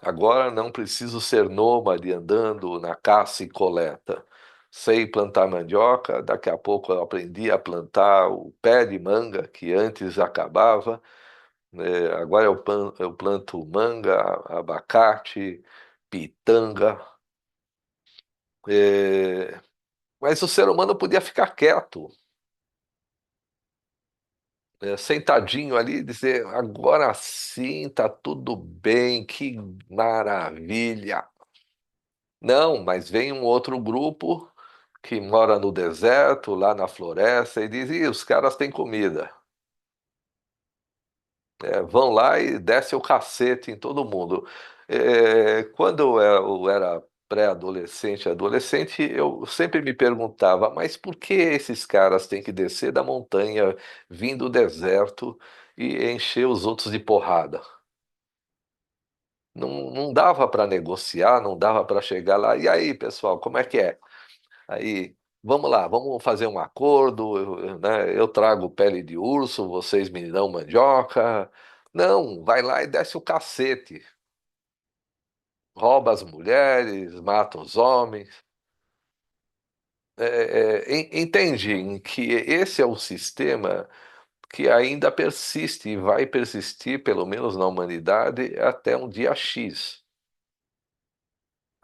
Agora não preciso ser nômade andando na caça e coleta. Sei plantar mandioca, daqui a pouco eu aprendi a plantar o pé de manga, que antes acabava. Agora eu planto manga, abacate, pitanga. É, mas o ser humano podia ficar quieto, sentadinho ali e dizer: agora sim, tá tudo bem, que maravilha. Não, mas vem um outro grupo que mora no deserto, lá na floresta, e diz: Ih, os caras têm comida. Vão lá e desce o cacete em todo mundo. Quando eu era pré-adolescente, adolescente, eu sempre me perguntava: mas por que esses caras têm que descer da montanha, vir do deserto e encher os outros de porrada? Não dava para negociar, não dava para chegar lá. E aí, pessoal, como é que é? Aí, vamos lá, vamos fazer um acordo, né? Eu trago pele de urso, vocês me dão mandioca. Não, vai lá e desce o cacete. Rouba as mulheres, mata os homens. Entende em que esse é o sistema que ainda persiste e vai persistir, pelo menos na humanidade, até um dia X.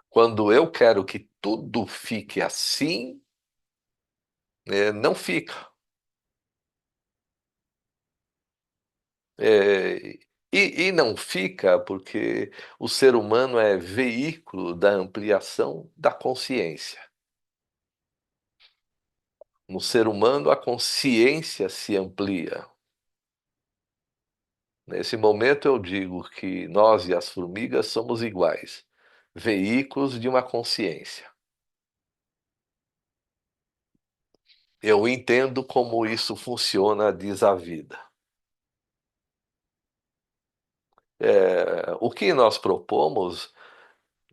Quando eu quero que tudo fique assim, não fica. É, e não fica porque o ser humano é veículo da ampliação da consciência. No ser humano, a consciência se amplia. Nesse momento, eu digo que nós e as formigas somos iguais, veículos de uma consciência. Eu entendo como isso funciona, diz a vida. O que nós propomos,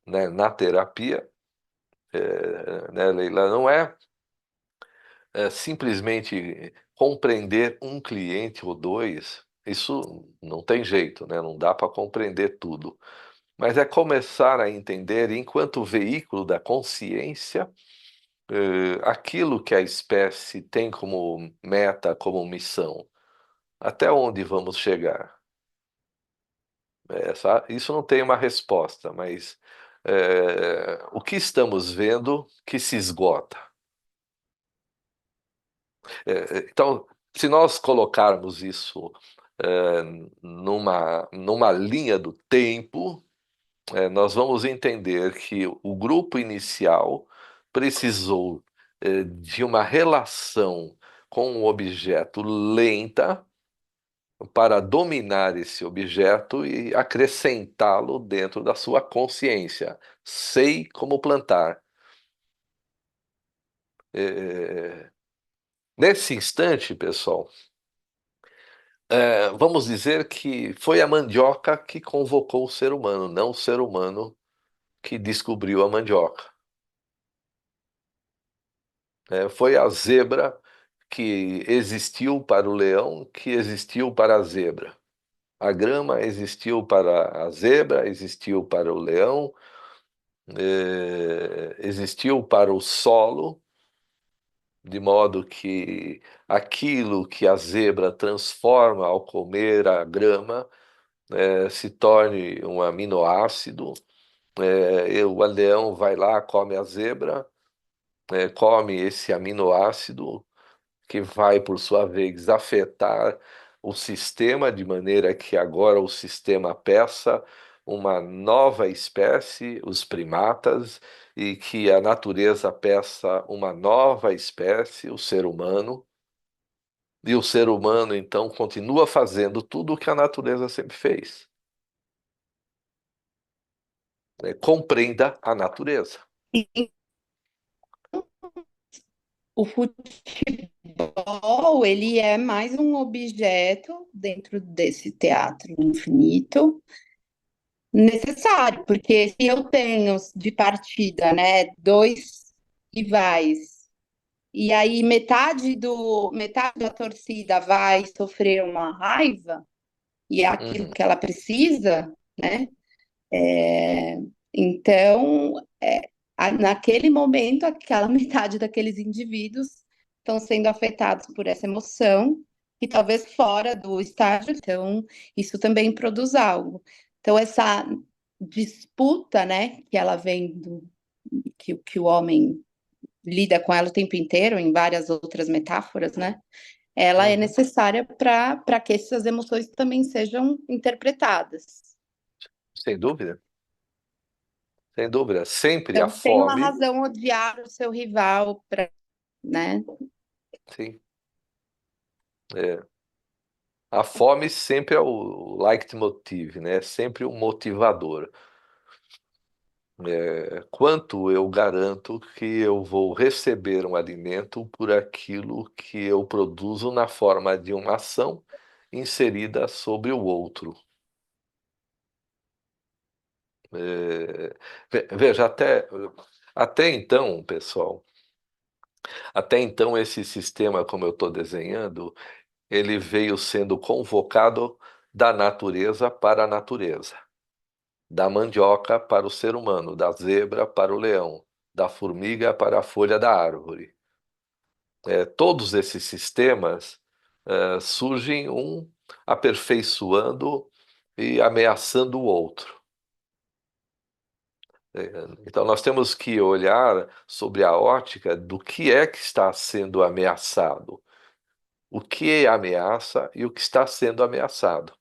né, na terapia, né, Leila, não é simplesmente compreender um cliente ou dois. Isso não tem jeito, né? Não dá para compreender tudo. Mas é começar a entender, enquanto veículo da consciência, aquilo que a espécie tem como meta, como missão. Até onde vamos chegar? Isso não tem uma resposta, mas o que estamos vendo que se esgota? Então, se nós colocarmos isso é, numa linha do tempo, nós vamos entender que o grupo inicial precisou de uma relação com um objeto lenta para dominar esse objeto e acrescentá-lo dentro da sua consciência. Sei como plantar. É, Nesse instante, pessoal, vamos dizer que foi a mandioca que convocou o ser humano, não o ser humano que descobriu a mandioca. Foi a zebra que existiu para o leão, que existiu para a zebra. A grama existiu para a zebra, existiu para o leão, existiu para o solo, de modo que aquilo que a zebra transforma ao comer a grama se torne um aminoácido. O leão vai lá, come a zebra, come esse aminoácido, que vai, por sua vez, afetar o sistema, de maneira que agora o sistema peça uma nova espécie, os primatas, e que a natureza peça uma nova espécie, o ser humano. E o ser humano, então, continua fazendo tudo o que a natureza sempre fez. Compreenda a natureza. E o futebol, ele é mais um objeto dentro desse teatro infinito necessário, porque se eu tenho de partida, né, dois rivais, e aí metade da torcida vai sofrer uma raiva, e é aquilo Uhum. que ela precisa, né? É, então, naquele momento, aquela metade daqueles indivíduos estão sendo afetados por essa emoção, e talvez fora do estágio, então isso também produz algo. Então, essa disputa, né, que ela vem que o homem lida com ela o tempo inteiro, em várias outras metáforas, né? Ela é Uhum. necessária para que essas emoções também sejam interpretadas. Sem dúvida. Sem dúvida. Sempre a Então, tem uma fome. razão odiar o seu rival, né? Sim. É. A fome sempre é o leitmotiv, né? Sempre o motivador. Quanto eu garanto que eu vou receber um alimento por aquilo que eu produzo na forma de uma ação inserida sobre o outro. Veja, até então, pessoal, até então esse sistema, como eu estou desenhando, ele veio sendo convocado da natureza para a natureza. Da mandioca para o ser humano, da zebra para o leão, da formiga para a folha da árvore. Todos esses sistemas surgem um aperfeiçoando e ameaçando o outro. Então, nós temos que olhar sobre a ótica do que é que está sendo ameaçado, o que é ameaça e o que está sendo ameaçado.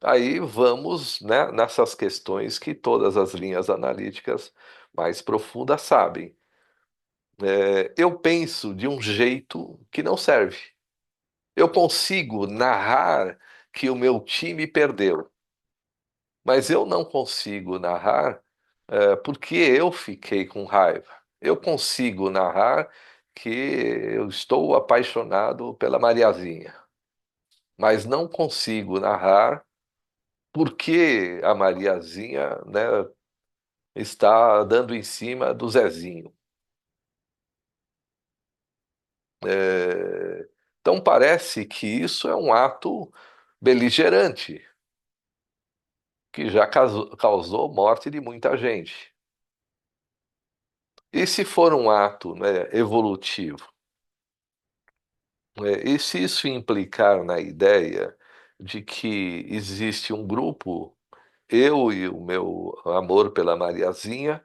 Aí vamos, né, nessas questões que todas as linhas analíticas mais profundas sabem. Eu penso de um jeito que não serve. Eu consigo narrar que o meu time perdeu, mas eu não consigo narrar porque eu fiquei com raiva. Eu consigo narrar que eu estou apaixonado pela Mariazinha, mas não consigo narrar por que a Mariazinha, né, está dando em cima do Zezinho. Então parece que isso é um ato beligerante, que já causou morte de muita gente. E se for um ato, né, evolutivo? E se isso implicar na ideia de que existe um grupo, eu e o meu amor pela Mariazinha,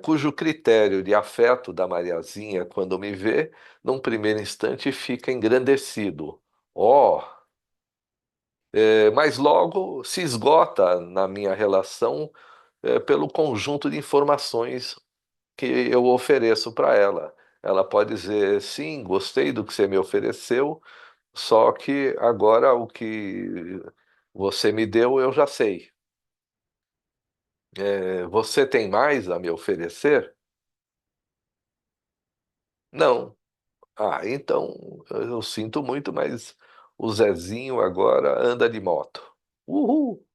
cujo critério de afeto da Mariazinha, quando me vê, num primeiro instante fica engrandecido. Oh, mas logo se esgota na minha relação, pelo conjunto de informações que eu ofereço para ela. Ela pode dizer, sim, gostei do que você me ofereceu, só que agora o que você me deu eu já sei. Você tem mais a me oferecer? Não. Ah, então eu sinto muito, mas o Zezinho agora anda de moto. Uhul!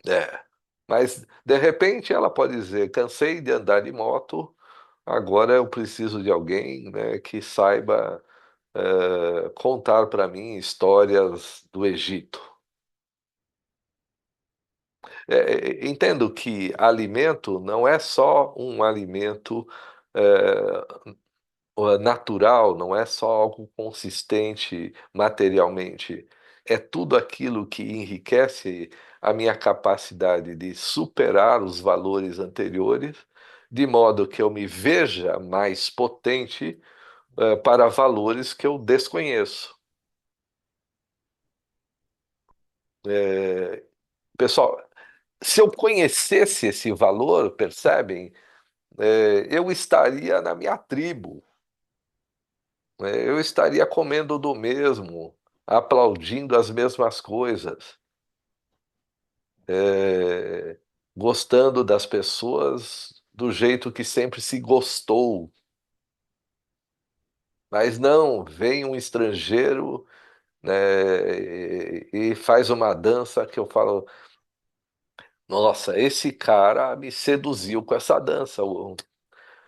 É. Mas de repente ela pode dizer: cansei de andar de moto, agora eu preciso de alguém, né, que saiba contar para mim histórias do Egito. Entendo que alimento não é só um alimento natural, não é só algo consistente materialmente. É tudo aquilo que enriquece a minha capacidade de superar os valores anteriores, de modo que eu me veja mais potente, para valores que eu desconheço. Pessoal, se eu conhecesse esse valor, percebem? Eu estaria na minha tribo, né? Eu estaria comendo do mesmo, aplaudindo as mesmas coisas, é, gostando das pessoas do jeito que sempre se gostou. Mas não, vem um estrangeiro, né, e faz uma dança que eu falo, nossa, esse cara me seduziu com essa dança.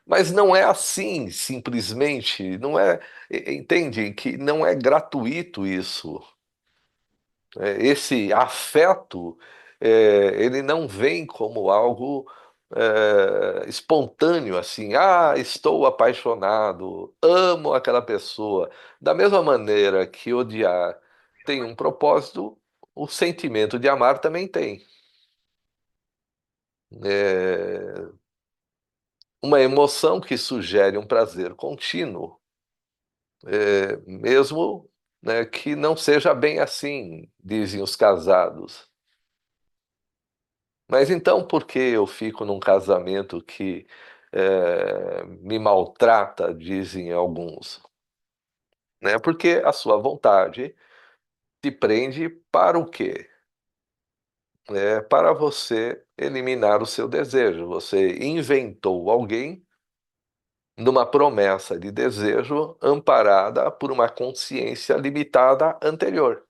Mas não é assim, simplesmente, não é, entende que não é gratuito isso. Esse afeto, ele não vem como algo espontâneo, assim, ah, estou apaixonado, amo aquela pessoa. Da mesma maneira que odiar tem um propósito, o sentimento de amar também tem. É uma emoção que sugere um prazer contínuo, mesmo, né, que não seja bem assim, dizem os casados. Mas então, por que eu fico num casamento que me maltrata, dizem alguns? Né? Porque a sua vontade te prende para o quê? Para você eliminar o seu desejo. Você inventou alguém numa promessa de desejo amparada por uma consciência limitada anterior.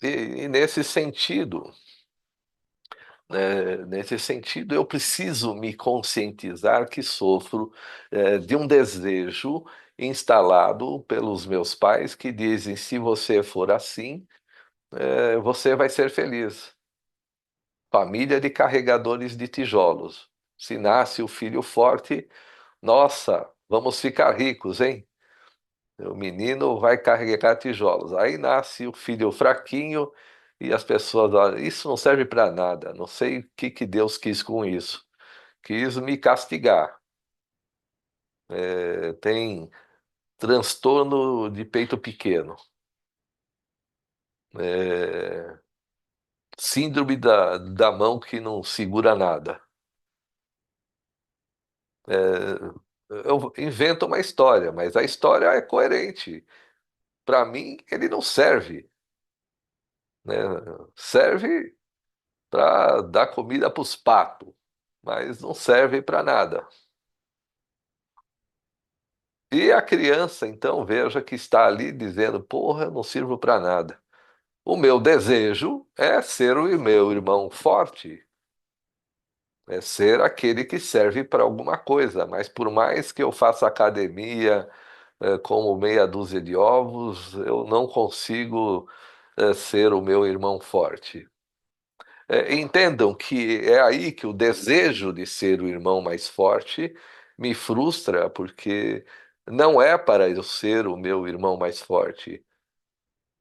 E nesse sentido, eu preciso me conscientizar que sofro de um desejo instalado pelos meus pais que dizem: se você for assim, você vai ser feliz. Família de carregadores de tijolos. Se nasce o filho forte, nossa, vamos ficar ricos, hein? O menino vai carregar tijolos. Aí nasce o filho fraquinho e as pessoas olham, isso não serve para nada. Não sei o que Deus quis com isso. Quis me castigar. Tem transtorno de peito pequeno. É, síndrome da mão que não segura nada. Eu invento uma história, mas a história é coerente. Para mim, ele não serve, né? Serve para dar comida para os patos, mas não serve para nada. E a criança, então, veja que está ali dizendo: porra, eu não sirvo para nada. O meu desejo é ser o meu irmão forte, é ser aquele que serve para alguma coisa, mas por mais que eu faça academia, como meia dúzia de ovos, eu não consigo, ser o meu irmão forte. Entendam que é aí que o desejo de ser o irmão mais forte me frustra, porque não é para eu ser o meu irmão mais forte,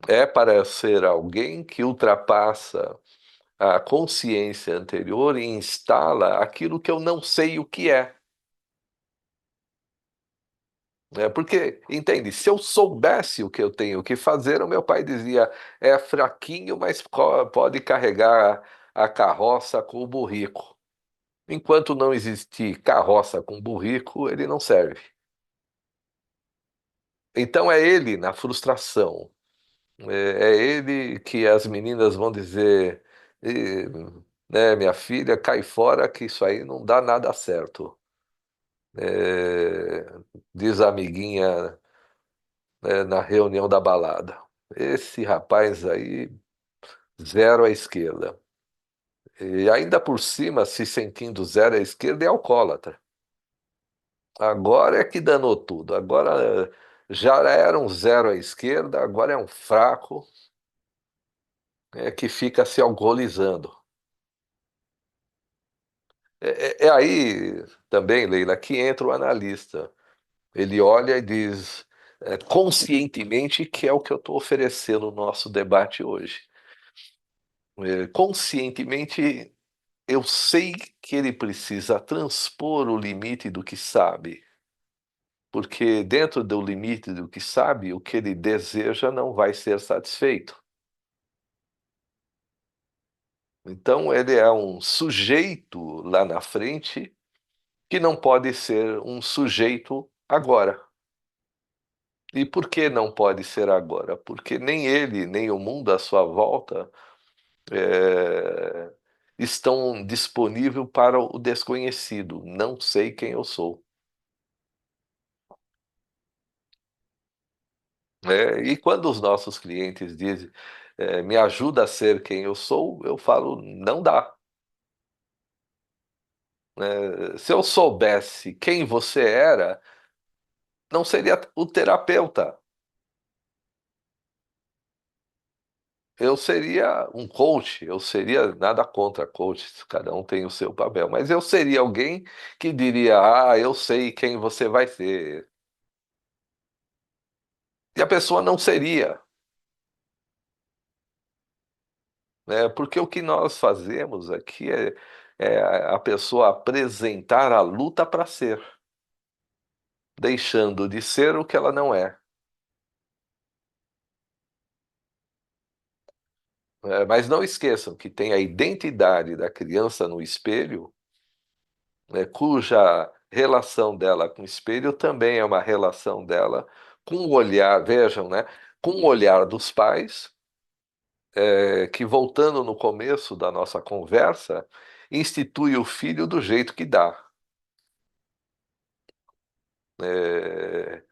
é para eu ser alguém que ultrapassa a consciência anterior e instala aquilo que eu não sei o que é. Porque, entende, se eu soubesse o que eu tenho que fazer, o meu pai dizia: é fraquinho, mas pode carregar a carroça com o burrico. Enquanto não existir carroça com burrico, ele não serve. Então é ele na frustração. É ele que as meninas vão dizer: "Ih, né, minha filha, cai fora que isso aí não dá nada certo." É, diz a amiguinha, na reunião da balada: esse rapaz aí, zero à esquerda. E ainda por cima, se sentindo zero à esquerda, é alcoólatra. Agora é que danou tudo. Agora já era um zero à esquerda, agora é um fraco, que fica se alcoolizando. É aí também, Leila, que entra o analista. Ele olha e diz, conscientemente, que é o que eu estou oferecendo no nosso debate hoje. Conscientemente, eu sei que ele precisa transpor o limite do que sabe, porque dentro do limite do que sabe, o que ele deseja não vai ser satisfeito. Então, ele é um sujeito lá na frente que não pode ser um sujeito agora. E por que não pode ser agora? Porque nem ele, nem o mundo à sua volta estão disponíveis para o desconhecido. Não sei quem eu sou. E quando os nossos clientes dizem, me ajuda a ser quem eu sou, eu falo, não dá. Se eu soubesse quem você era, não seria o terapeuta. Eu seria um coach, eu seria nada contra coaches, cada um tem o seu papel, mas eu seria alguém que diria: ah, eu sei quem você vai ser. E a pessoa não seria, né? Porque o que nós fazemos aqui é a pessoa apresentar a luta para ser, deixando de ser o que ela não é. Mas não esqueçam que tem a identidade da criança no espelho, né, cuja relação dela com o espelho também é uma relação dela com o olhar, vejam, né, com o olhar dos pais, que, voltando no começo da nossa conversa, institui o filho do jeito que dá. É,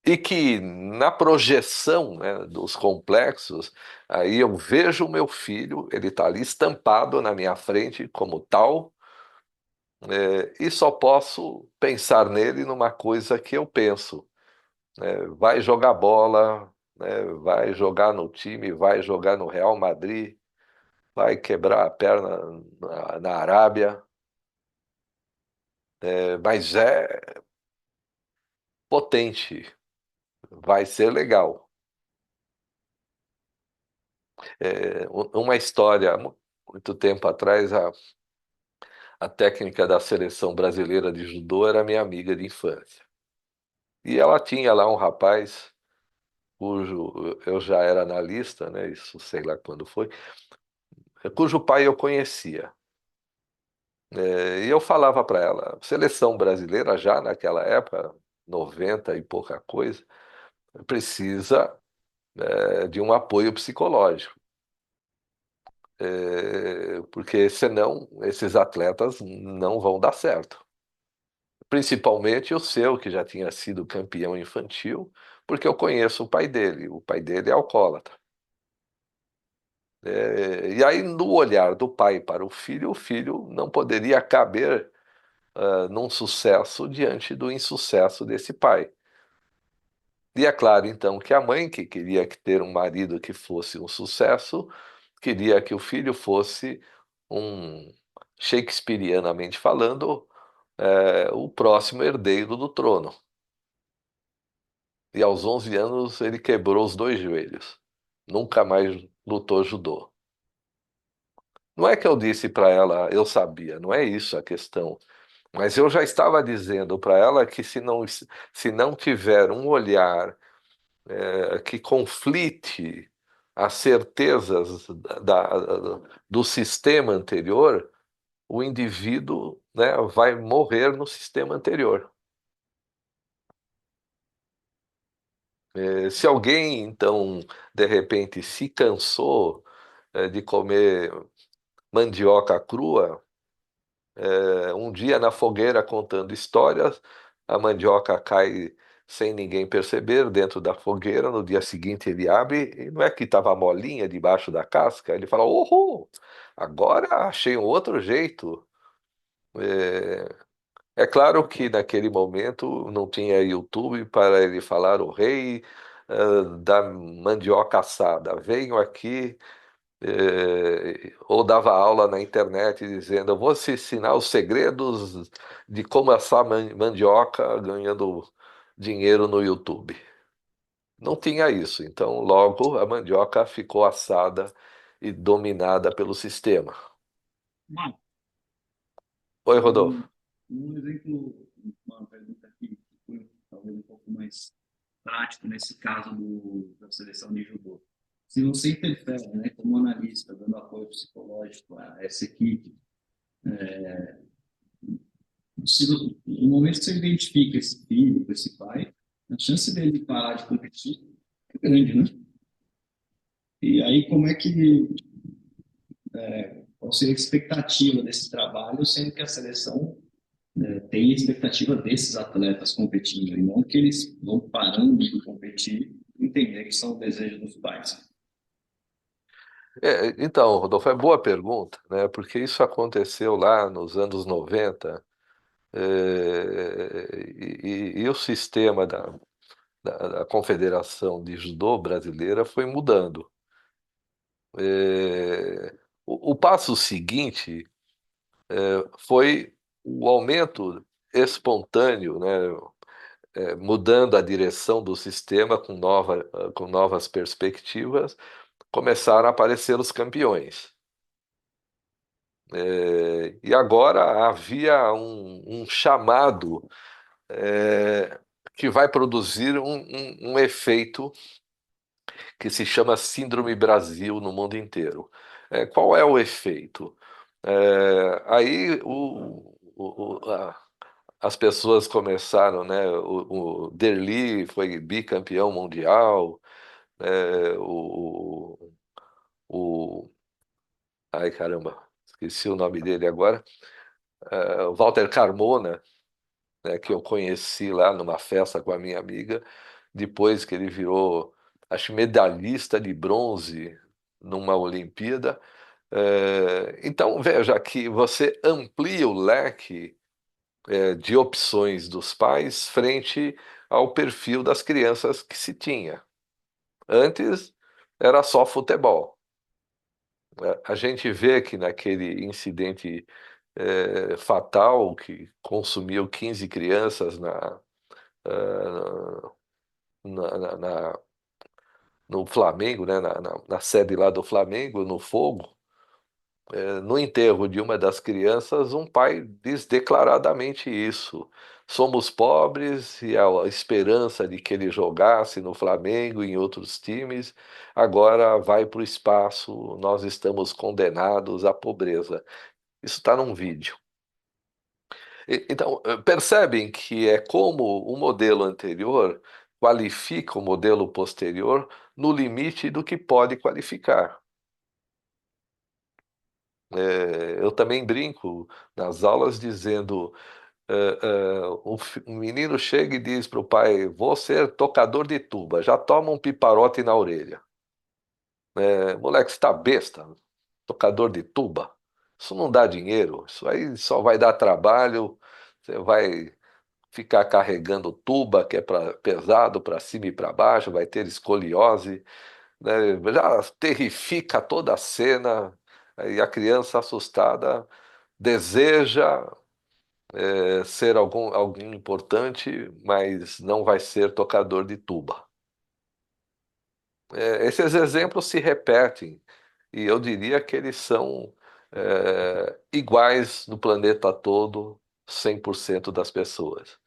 e que na projeção, né, dos complexos, aí eu vejo o meu filho, ele está ali estampado na minha frente como tal, e só posso pensar nele numa coisa que eu penso, né? Vai jogar bola, né? Vai jogar no time, vai jogar no Real Madrid, vai quebrar a perna na Arábia, mas é potente, vai ser legal. Uma história, muito tempo atrás, a técnica da seleção brasileira de judô era minha amiga de infância. E ela tinha lá um rapaz cujo eu já era analista, né? Isso sei lá quando foi, cujo pai eu conhecia. E eu falava para ela, seleção brasileira já naquela época, 90 e pouca coisa, precisa, de um apoio psicológico. Porque senão esses atletas não vão dar certo. principalmente o seu, que já tinha sido campeão infantil, porque eu conheço o pai dele. O pai dele é alcoólatra. E aí, no olhar do pai para o filho não poderia caber num sucesso diante do insucesso desse pai. E é claro, então, que a mãe, que queria ter um marido que fosse um sucesso, queria que o filho fosse um, shakespearianamente falando, o próximo herdeiro do trono. E aos 11 anos ele quebrou os dois joelhos. Nunca mais lutou judô. Não é que eu disse para ela, eu sabia, não é isso a questão. Mas eu já estava dizendo para ela que se não tiver um olhar que conflite as certezas do sistema anterior, o indivíduo, né, vai morrer no sistema anterior. Se alguém, então, de repente se cansou de comer mandioca crua, um dia na fogueira contando histórias, a mandioca cai sem ninguém perceber dentro da fogueira. No dia seguinte ele abre e não é que estava molinha debaixo da casca. Ele fala: Oh, agora achei um outro jeito. É claro que naquele momento não tinha YouTube para ele falar: O rei da mandioca assada, venho aqui. Ou dava aula na internet dizendo: Eu vou te ensinar os segredos de como assar mandioca ganhando dinheiro no YouTube. Não tinha isso, então logo a mandioca ficou assada e dominada pelo sistema. Marco, Oi, Rodolfo. um exemplo, uma pergunta que foi talvez um pouco mais prático nesse caso da seleção de judô. Se você interfere, né, como analista, dando apoio psicológico a essa equipe, no momento que você identifica esse filho, esse pai, a chance dele parar de competir é grande, né? E aí, qual seria a expectativa desse trabalho, sendo que a seleção tem expectativa desses atletas competindo, e não que eles vão parando de competir, entender que são o desejo dos pais. Então, Rodolfo, é boa pergunta, né? Porque isso aconteceu lá nos anos 90, e o sistema da Confederação de Judô Brasileira foi mudando. O passo seguinte foi o aumento espontâneo, né, mudando a direção do sistema com novas perspectivas, começaram a aparecer os campeões. E agora havia um chamado que vai produzir um efeito que se chama Síndrome Brasil no mundo inteiro. Qual é o efeito? Aí as pessoas começaram, né? O Derli foi bicampeão mundial, o ai caramba, esqueci o nome dele agora, o Walter Carmona, né, que eu conheci lá numa festa com a minha amiga, depois que ele virou, acho, medalhista de bronze numa Olimpíada. Então, veja que você amplia o leque de opções dos pais frente ao perfil das crianças que se tinha. Antes era só futebol. A gente vê que naquele incidente fatal que consumiu 15 crianças ah, no Flamengo, né, na sede lá do Flamengo, no Fogo, no enterro de uma das crianças, um pai diz declaradamente isso. Somos pobres e a esperança de que ele jogasse no Flamengo e em outros times agora vai para o espaço, nós estamos condenados à pobreza. Isso está num vídeo. Então, percebem que é como o modelo anterior qualifica o modelo posterior no limite do que pode qualificar. Eu também brinco nas aulas dizendo Um menino chega e diz para o pai: Vou ser tocador de tuba, já toma um piparote na orelha. Moleque, você está besta, tocador de tuba. Isso não dá dinheiro, isso aí só vai dar trabalho, você vai ficar carregando tuba, que é pesado para cima e para baixo, vai ter escoliose, né? Já terrifica toda a cena, e a criança assustada deseja ser alguém importante, mas não vai ser tocador de tuba. Esses exemplos se repetem, e eu diria que eles são iguais no planeta todo, 100% das pessoas.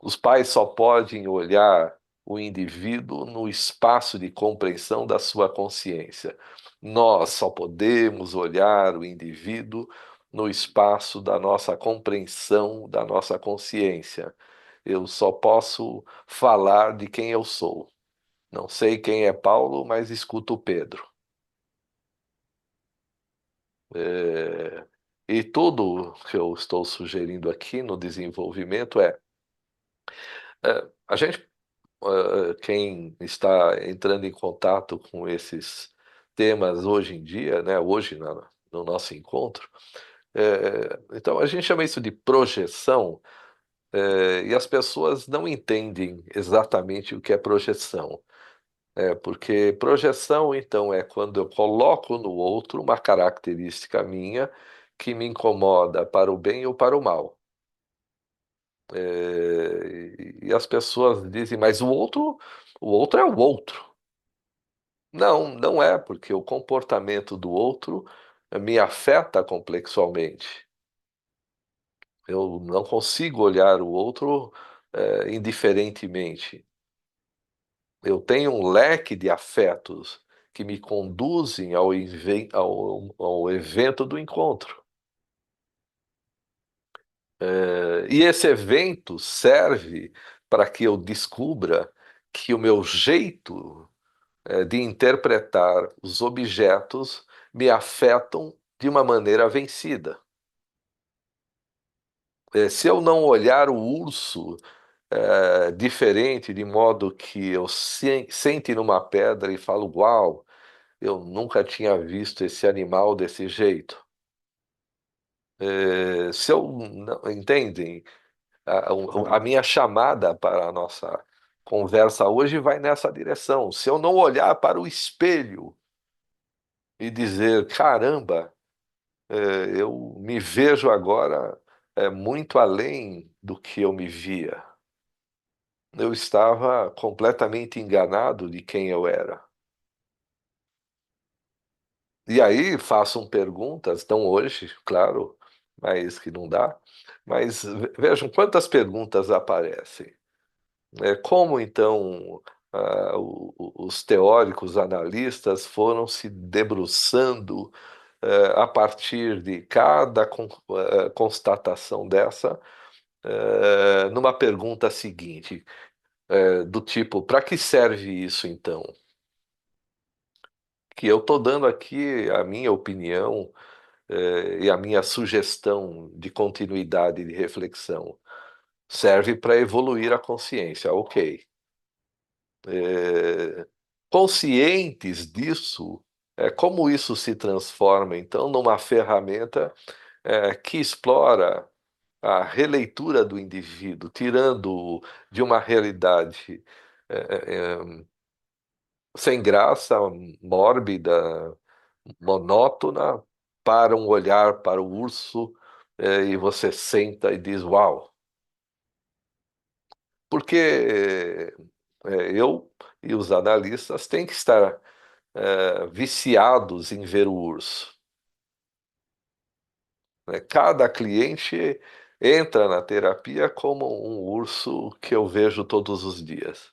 Os pais só podem olhar o indivíduo no espaço de compreensão da sua consciência. Nós só podemos olhar o indivíduo no espaço da nossa compreensão da nossa consciência. Eu só posso falar de quem eu sou. Não sei quem é Paulo, mas escuto Pedro. E tudo que eu estou sugerindo aqui no desenvolvimento a gente, quem está entrando em contato com esses temas hoje em dia, né, hoje no nosso encontro, então a gente chama isso de projeção, e as pessoas não entendem exatamente o que é projeção. Porque projeção, então, é quando eu coloco no outro uma característica minha que me incomoda para o bem ou para o mal. E as pessoas dizem, mas o outro é o outro. Não, não é, porque o comportamento do outro me afeta complexualmente. Eu não consigo olhar o outro indiferentemente. Eu tenho um leque de afetos que me conduzem ao evento do encontro. E esse evento serve para que eu descubra que o meu jeito de interpretar os objetos me afetam de uma maneira vencida. Se eu não olhar o urso diferente, de modo que eu sente numa pedra e falo, uau, eu nunca tinha visto esse animal desse jeito. Se eu não, entendem? A minha chamada para a nossa conversa hoje vai nessa direção. Se eu não olhar para o espelho e dizer, caramba, eu me vejo agora muito além do que eu me via. Eu estava completamente enganado de quem eu era. E aí façam perguntas, não hoje, claro, mas que não dá. Mas vejam quantas perguntas aparecem. Como então os teóricos analistas foram se debruçando a partir de cada constatação dessa, numa pergunta seguinte, do tipo, para que serve isso então? Que eu estou dando aqui a minha opinião e a minha sugestão de continuidade de reflexão. Serve para evoluir a consciência, ok. Conscientes disso, como isso se transforma, então, numa ferramenta que explora a releitura do indivíduo, tirando-o de uma realidade sem graça, mórbida, monótona, para um olhar para o urso, e você senta e diz, uau. Porque eu e os analistas têm que estar viciados em ver o urso. Cada cliente entra na terapia como um urso que eu vejo todos os dias.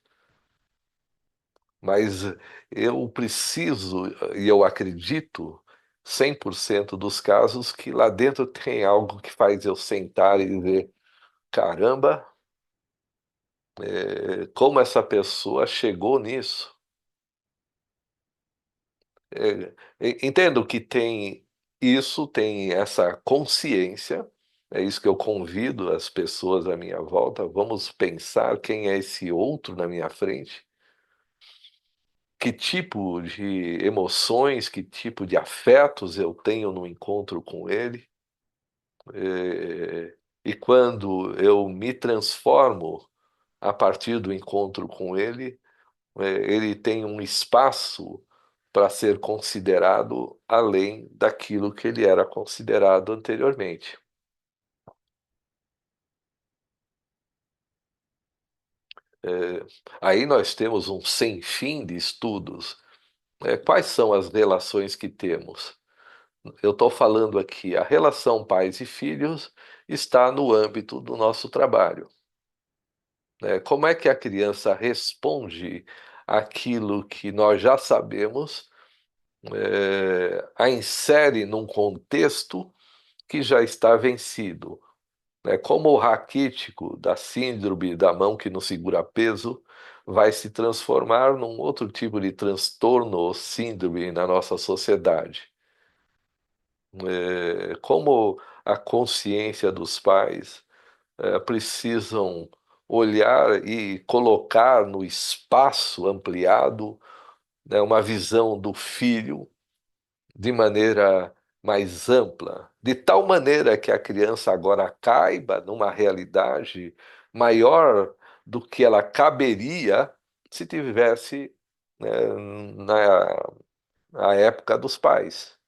Mas eu preciso, e eu acredito, 100% dos casos, que lá dentro tem algo que faz eu sentar e dizer, caramba, como essa pessoa chegou nisso? Entendo que tem essa consciência, É isso que eu convido as pessoas à minha volta. Vamos pensar quem é esse outro na minha frente, que tipo de emoções, que tipo de afetos eu tenho no encontro com ele. E quando eu me transformo a partir do encontro com ele, ele tem um espaço para ser considerado além daquilo que ele era considerado anteriormente. Aí nós temos um sem fim de estudos. Quais são as relações que temos? Eu estou falando aqui, a relação pais e filhos está no âmbito do nosso trabalho. Como é que a criança responde àquilo que nós já sabemos, a insere num contexto que já está vencido? Como o raquítico da síndrome da mão que não segura peso vai se transformar num outro tipo de transtorno ou síndrome na nossa sociedade. Como a consciência dos pais precisam olhar e colocar no espaço ampliado, uma visão do filho de maneira mais ampla, de tal maneira que a criança agora caiba numa realidade maior do que ela caberia se tivesse, né, na época dos pais.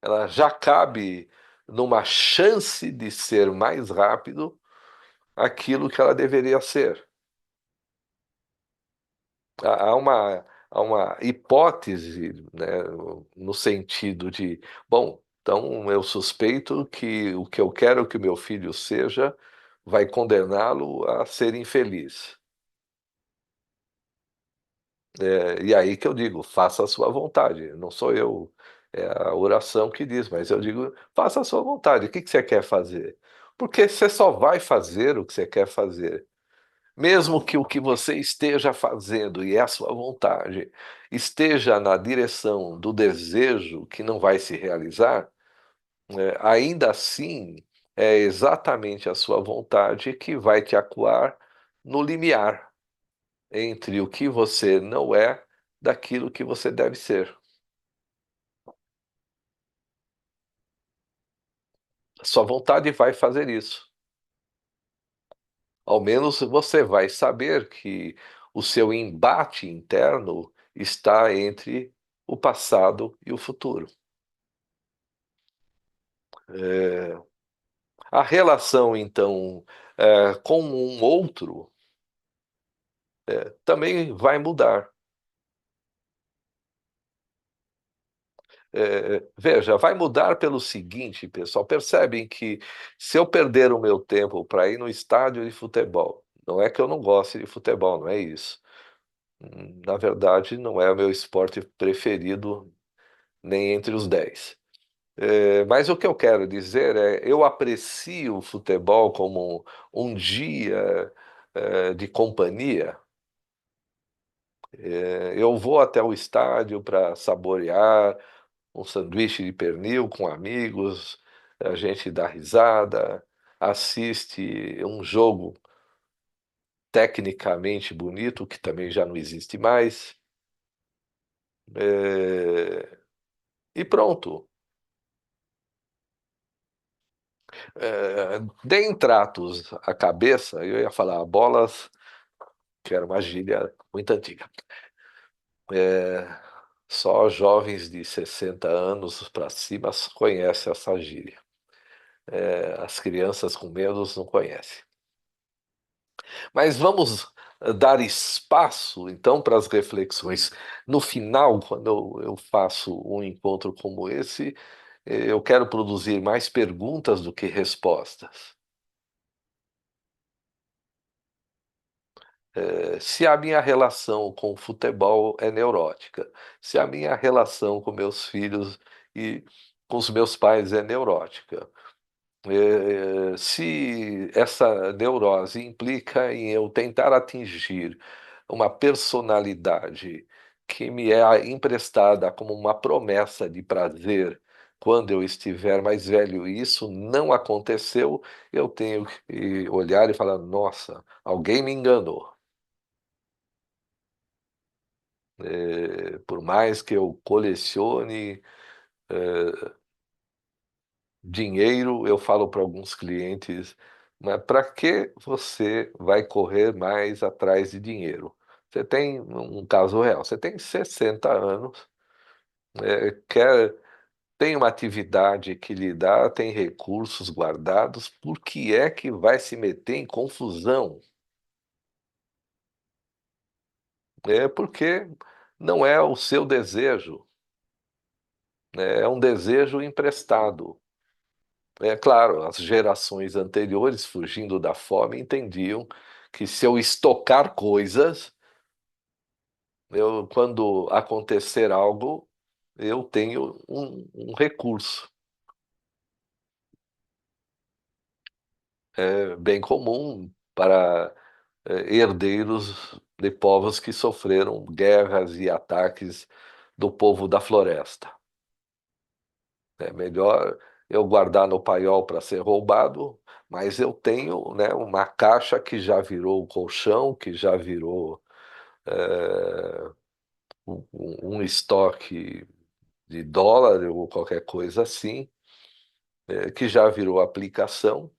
Ela já cabe numa chance de ser mais rápido aquilo que ela deveria ser. Há uma hipótese, né, no sentido de, bom, então eu suspeito que o que eu quero que o meu filho seja vai condená-lo a ser infeliz. E aí que eu digo, faça a sua vontade. Não sou eu, é a oração que diz, mas eu digo, faça a sua vontade. O que que você quer fazer? Porque você só vai fazer o que você quer fazer. Mesmo que o que você esteja fazendo, e é a sua vontade, esteja na direção do desejo que não vai se realizar, ainda assim é exatamente a sua vontade que vai te acuar no limiar entre o que você não é daquilo que você deve ser. Sua vontade vai fazer isso. Ao menos você vai saber que o seu embate interno está entre o passado e o futuro. É, a relação, então, com um outro também vai mudar. Veja, vai mudar pelo seguinte, pessoal. Percebem que se eu perder o meu tempo para ir no estádio de futebol, não é que eu não goste de futebol, não é isso. Na verdade, não é o meu esporte preferido, nem entre os 10. Mas o que eu quero dizer eu aprecio o futebol como um dia de companhia. Eu vou até o estádio para saborear um sanduíche de pernil com amigos, a gente dá risada, assiste um jogo tecnicamente bonito, que também já não existe mais, e pronto. Deem tratos à cabeça, eu ia falar bolas, que era uma gíria muito antiga. Só jovens de 60 anos para cima conhecem essa gíria. As crianças com menos não conhecem. Mas vamos dar espaço, então, para as reflexões. No final, quando eu faço um encontro como esse, eu quero produzir mais perguntas do que respostas. Se a minha relação com o futebol é neurótica, se a minha relação com meus filhos e com os meus pais é neurótica, se essa neurose implica em eu tentar atingir uma personalidade que me é emprestada como uma promessa de prazer quando eu estiver mais velho e isso não aconteceu, eu tenho que olhar e falar: nossa, alguém me enganou. Por mais que eu colecione dinheiro, eu falo para alguns clientes, mas para que você vai correr mais atrás de dinheiro? Você tem um caso real, você tem 60 anos, quer, tem uma atividade que lhe dá, tem recursos guardados, por que é que vai se meter em confusão? É porque não é o seu desejo, né? É um desejo emprestado. É claro, as gerações anteriores, fugindo da fome, entendiam que se eu estocar coisas, quando acontecer algo, eu tenho um recurso. É bem comum para herdeiros de povos que sofreram guerras e ataques do povo da floresta. É melhor eu guardar no paiol para ser roubado, mas eu tenho, né, uma caixa que já virou colchão, que já virou é, um estoque de dólar ou qualquer coisa assim, que já virou aplicação,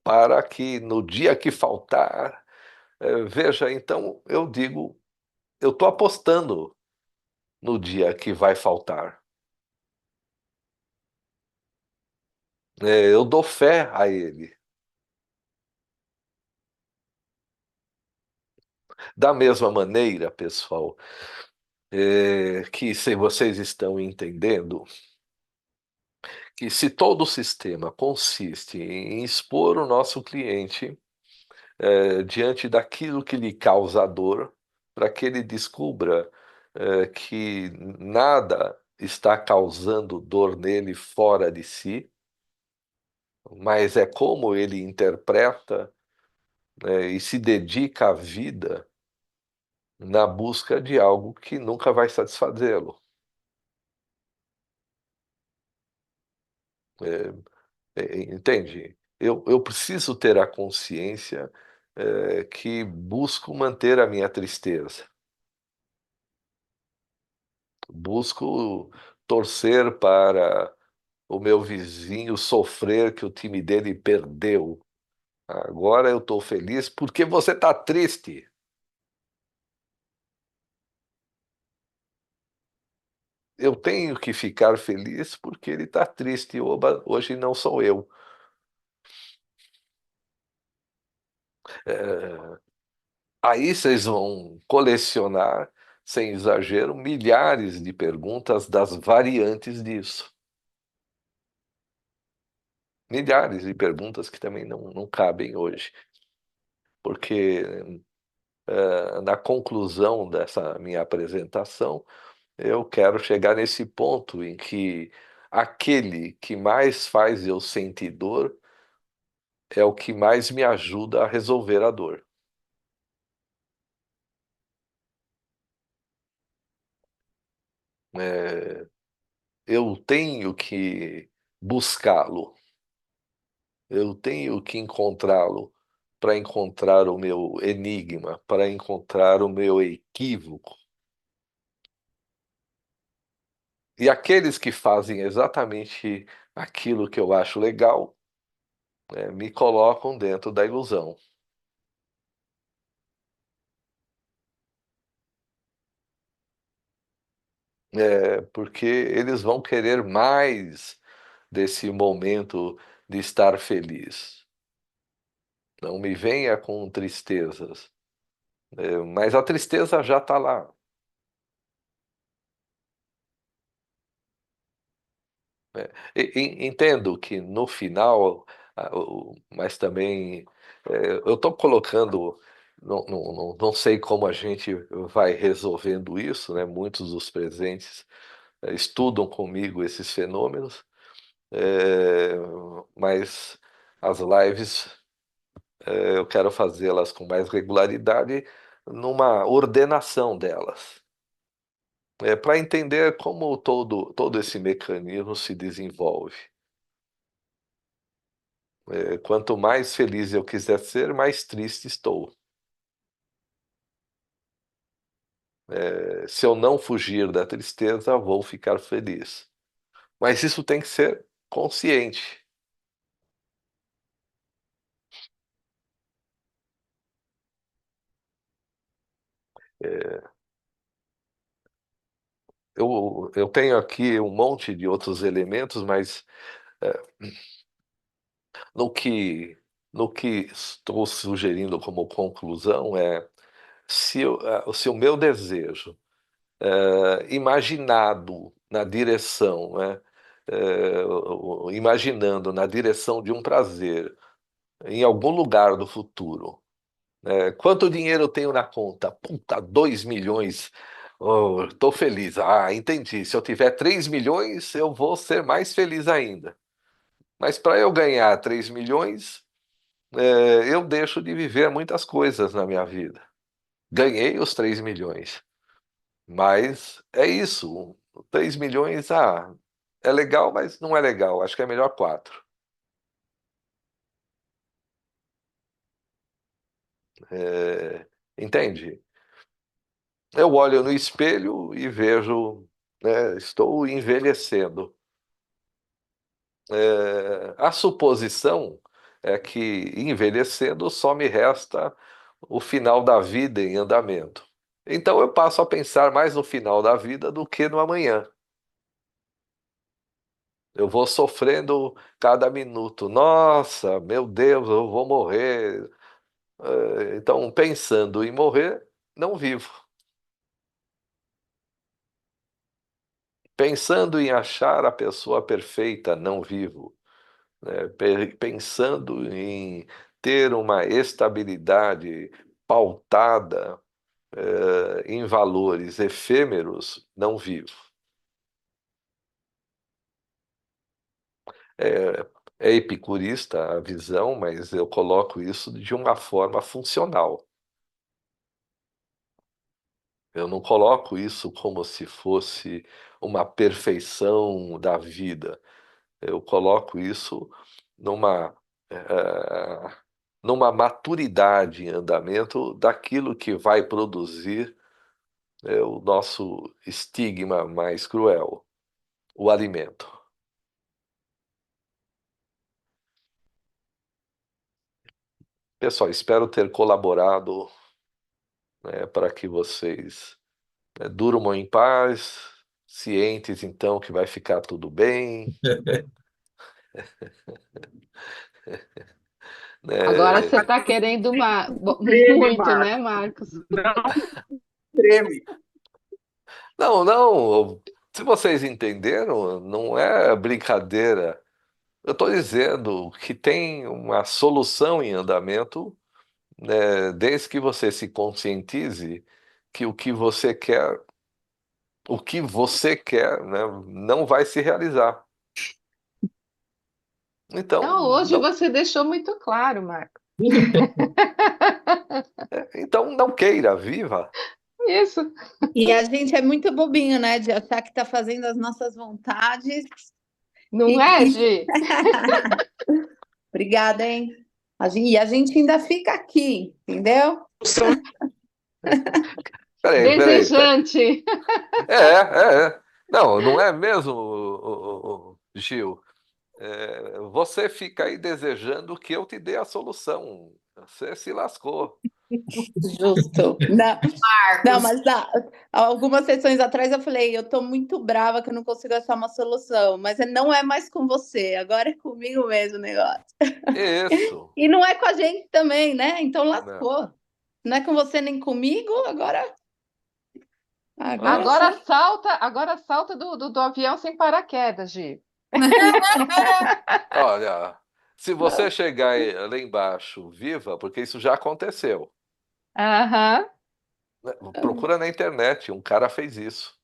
para que no dia que faltar, veja, então eu digo, eu estou apostando no dia que vai faltar. Eu dou fé a ele. Da mesma maneira, pessoal, que se vocês estão entendendo, que se todo o sistema consiste em expor o nosso cliente diante daquilo que lhe causa dor, para que ele descubra que nada está causando dor nele fora de si, mas é como ele interpreta, e se dedica à vida na busca de algo que nunca vai satisfazê-lo. Entende? Eu preciso ter a consciência que busco manter a minha tristeza. Busco torcer para o meu vizinho sofrer que o time dele perdeu. Agora eu estou feliz porque você está triste. Eu tenho que ficar feliz porque ele está triste. Oba, hoje não sou eu. É, Aí vocês vão colecionar, sem exagero, milhares de perguntas das variantes disso. Milhares de perguntas que também não cabem hoje. Porque na conclusão dessa minha apresentação, eu quero chegar nesse ponto em que aquele que mais faz eu sentir dor é o que mais me ajuda a resolver a dor. É, eu tenho que buscá-lo, eu tenho que encontrá-lo para encontrar o meu enigma, para encontrar o meu equívoco. E aqueles que fazem exatamente aquilo que eu acho legal, me colocam dentro da ilusão. Porque eles vão querer mais desse momento de estar feliz. Não me venha com tristezas. Mas a tristeza já está lá. Entendo que no final, mas também eu estou colocando, não sei como a gente vai resolvendo isso, né? Muitos dos presentes estudam comigo esses fenômenos, é, mas as lives eu quero fazê-las com mais regularidade numa ordenação delas. para entender como todo esse mecanismo se desenvolve. Quanto mais feliz eu quiser ser, mais triste estou. Se eu não fugir da tristeza, vou ficar feliz. Mas isso tem que ser consciente. É, eu tenho aqui um monte de outros elementos, mas é, no que, no que estou sugerindo como conclusão se o meu desejo, imaginado na direção, né, imaginando na direção de um prazer em algum lugar do futuro. Quanto dinheiro eu tenho na conta? Puta, 2 milhões. Oh, estou feliz. Ah, entendi. Se eu tiver 3 milhões, eu vou ser mais feliz ainda. Mas para eu ganhar 3 milhões, eu deixo de viver muitas coisas na minha vida. Ganhei os 3 milhões. Mas é isso. 3 milhões, é legal, mas não é legal. Acho que é melhor 4. Entende? Eu olho no espelho e vejo, né, estou envelhecendo. A suposição é que envelhecendo só me resta o final da vida em andamento. Então eu passo a pensar mais no final da vida do que no amanhã. Eu vou sofrendo cada minuto. Nossa, meu Deus, eu vou morrer. Então, pensando em morrer, não vivo. Pensando em achar a pessoa perfeita, não vivo. Pensando em ter uma estabilidade pautada, em valores efêmeros, não vivo. É, é epicurista a visão, mas eu coloco isso de uma forma funcional. Eu não coloco isso como se fosse uma perfeição da vida. Eu coloco isso numa, eh, numa maturidade em andamento daquilo que vai produzir o nosso estigma mais cruel, o alimento. Pessoal, espero ter colaborado, né, para que vocês, durmam em paz, cientes então que vai ficar tudo bem, Agora você né? está querendo Treme, muito, né, Marcos. Marcos? Não treme. Não, não, se vocês entenderam, não é brincadeira. Eu estou dizendo que tem uma solução em andamento, né, desde que você se conscientize que o que você quer, né, não vai se realizar. Não, Então, hoje você deixou muito claro, Marcos. então não queira, viva. Isso. E a gente é muito bobinho, né, de achar que está fazendo as nossas vontades Não e é, que. Gi? Obrigada, hein? E a gente ainda fica aqui, entendeu? Peraí. Desejante. Não, não é mesmo, Gil? Você fica aí desejando que eu te dê a solução. Você se lascou. Justo. Não, não, Marcos, mas algumas sessões atrás eu falei, eu tô muito brava que eu não consigo achar uma solução, mas não é mais com você, agora é comigo mesmo o negócio. Isso. E não é com a gente também, né? Então Não. lascou. Não é com você nem comigo, agora Ah, Agora salta do avião sem paraquedas, Gi. olha, se você chegar lá embaixo viva, porque isso já aconteceu, Aham. né? Procura na internet, um cara fez isso.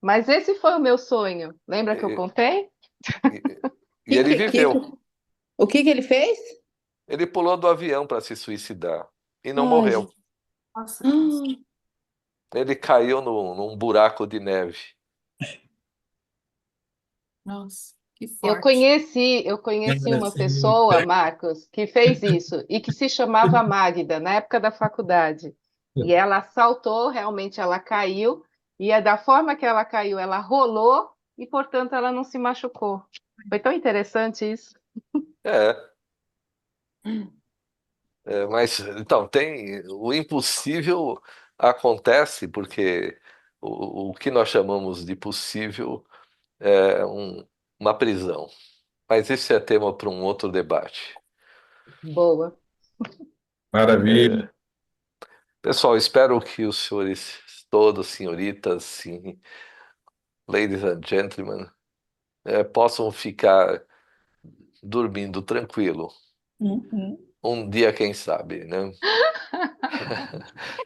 Mas esse foi o meu sonho. Lembra que eu E, contei? e- e ele viveu. o que que ele fez? Ele pulou do avião para se suicidar e não Ai, morreu. gente. nossa, Ah, Ele caiu num buraco de neve. Nossa, que Eu forte. conheci uma pessoa, Marcos, que fez isso e que se chamava Magda, na época da faculdade. E ela saltou, realmente ela caiu, e é da forma que ela caiu, ela rolou e, portanto, ela não se machucou. Foi tão interessante isso. É, mas então tem o impossível acontece porque o que nós chamamos de possível é uma prisão. Mas esse é tema para um outro debate. Boa. Maravilha. Pessoal, espero que os senhores todos, senhoritas, sim, ladies and gentlemen, possam ficar dormindo tranquilo. Uhum. Um dia, quem sabe, né?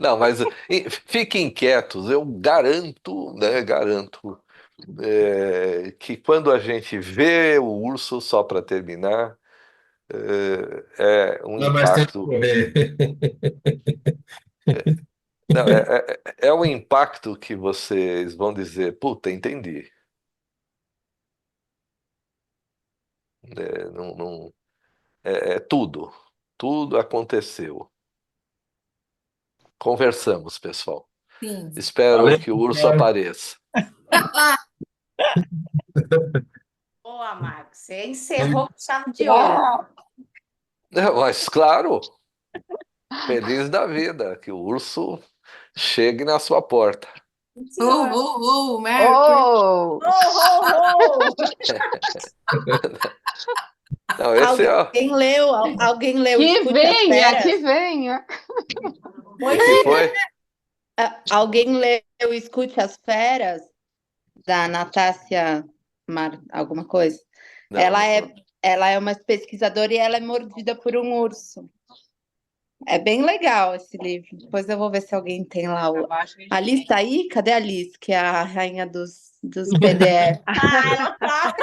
Não, mas fiquem quietos, eu garanto, né? Garanto que quando a gente vê o urso, só para terminar, é um Não, mas tem que impacto. correr. Não, é um impacto que vocês vão dizer, puta, entendi. É tudo. Tudo aconteceu. Conversamos, pessoal. Sim. Espero Valeu, que o urso pessoal. apareça. Boa, Marcos. Você encerrou com chave de ouro. Mas, claro, feliz da vida, que o urso chegue na sua porta. Mercury. Oh! Não, esse é. Alguém leu Que Escute as venha, Feras? que venha. O que foi? Alguém leu Escute as Feras? Da Natácia alguma coisa? Não, Ela é uma pesquisadora e ela é mordida por um urso. É bem legal esse livro. Depois eu vou ver se alguém tem lá. A Liz tá aí? Cadê a Liz, que é a rainha dos PDF? Ela tá.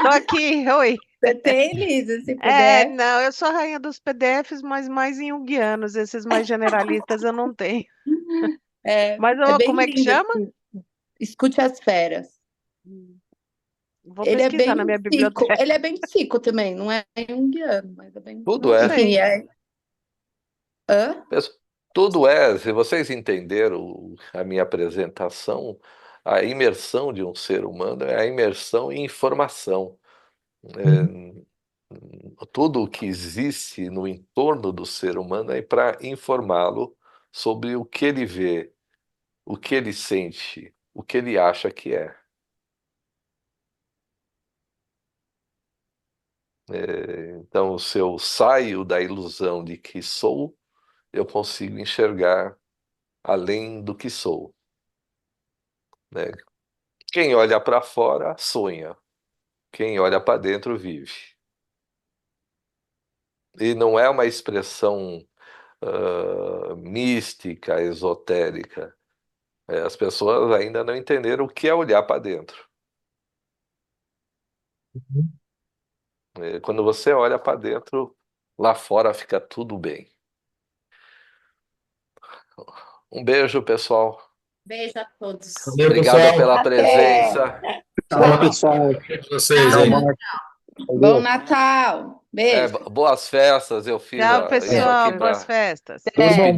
Tô aqui, oi. Você tem, Liz, esse PDF? Não, eu sou a rainha dos PDFs, mas mais junguianos, esses mais generalistas eu não tenho. Mas bem como é que lindo chama? Escute as Feras. Vou Ele é pesquisar bem na minha psico. biblioteca. Ele é bem psico também, não é junguiano, mas é bem. tudo é. Enfim, Hã? Tudo é, se vocês entenderam a minha apresentação, a imersão de um ser humano é a imersão em informação. Tudo o que existe no entorno do ser humano é para informá-lo sobre o que ele vê, o que ele sente, o que ele acha que é. Então, se eu saio da ilusão de que sou, eu consigo enxergar além do que sou, né? Quem olha para fora sonha, quem olha para dentro vive. E não é uma expressão mística, esotérica. As pessoas ainda não entenderam o que é olhar para dentro. Quando você olha para dentro, lá fora fica tudo bem. Um beijo, pessoal. Beijo a todos. Valeu, Obrigado pessoal. pela presença. Tchau, pessoal. Vocês Tchau, aí. Marcos. Bom Natal! Beijo! Boas festas, eu fiz Tchau, isso pessoal. aqui Boas para festas. Tudo bom.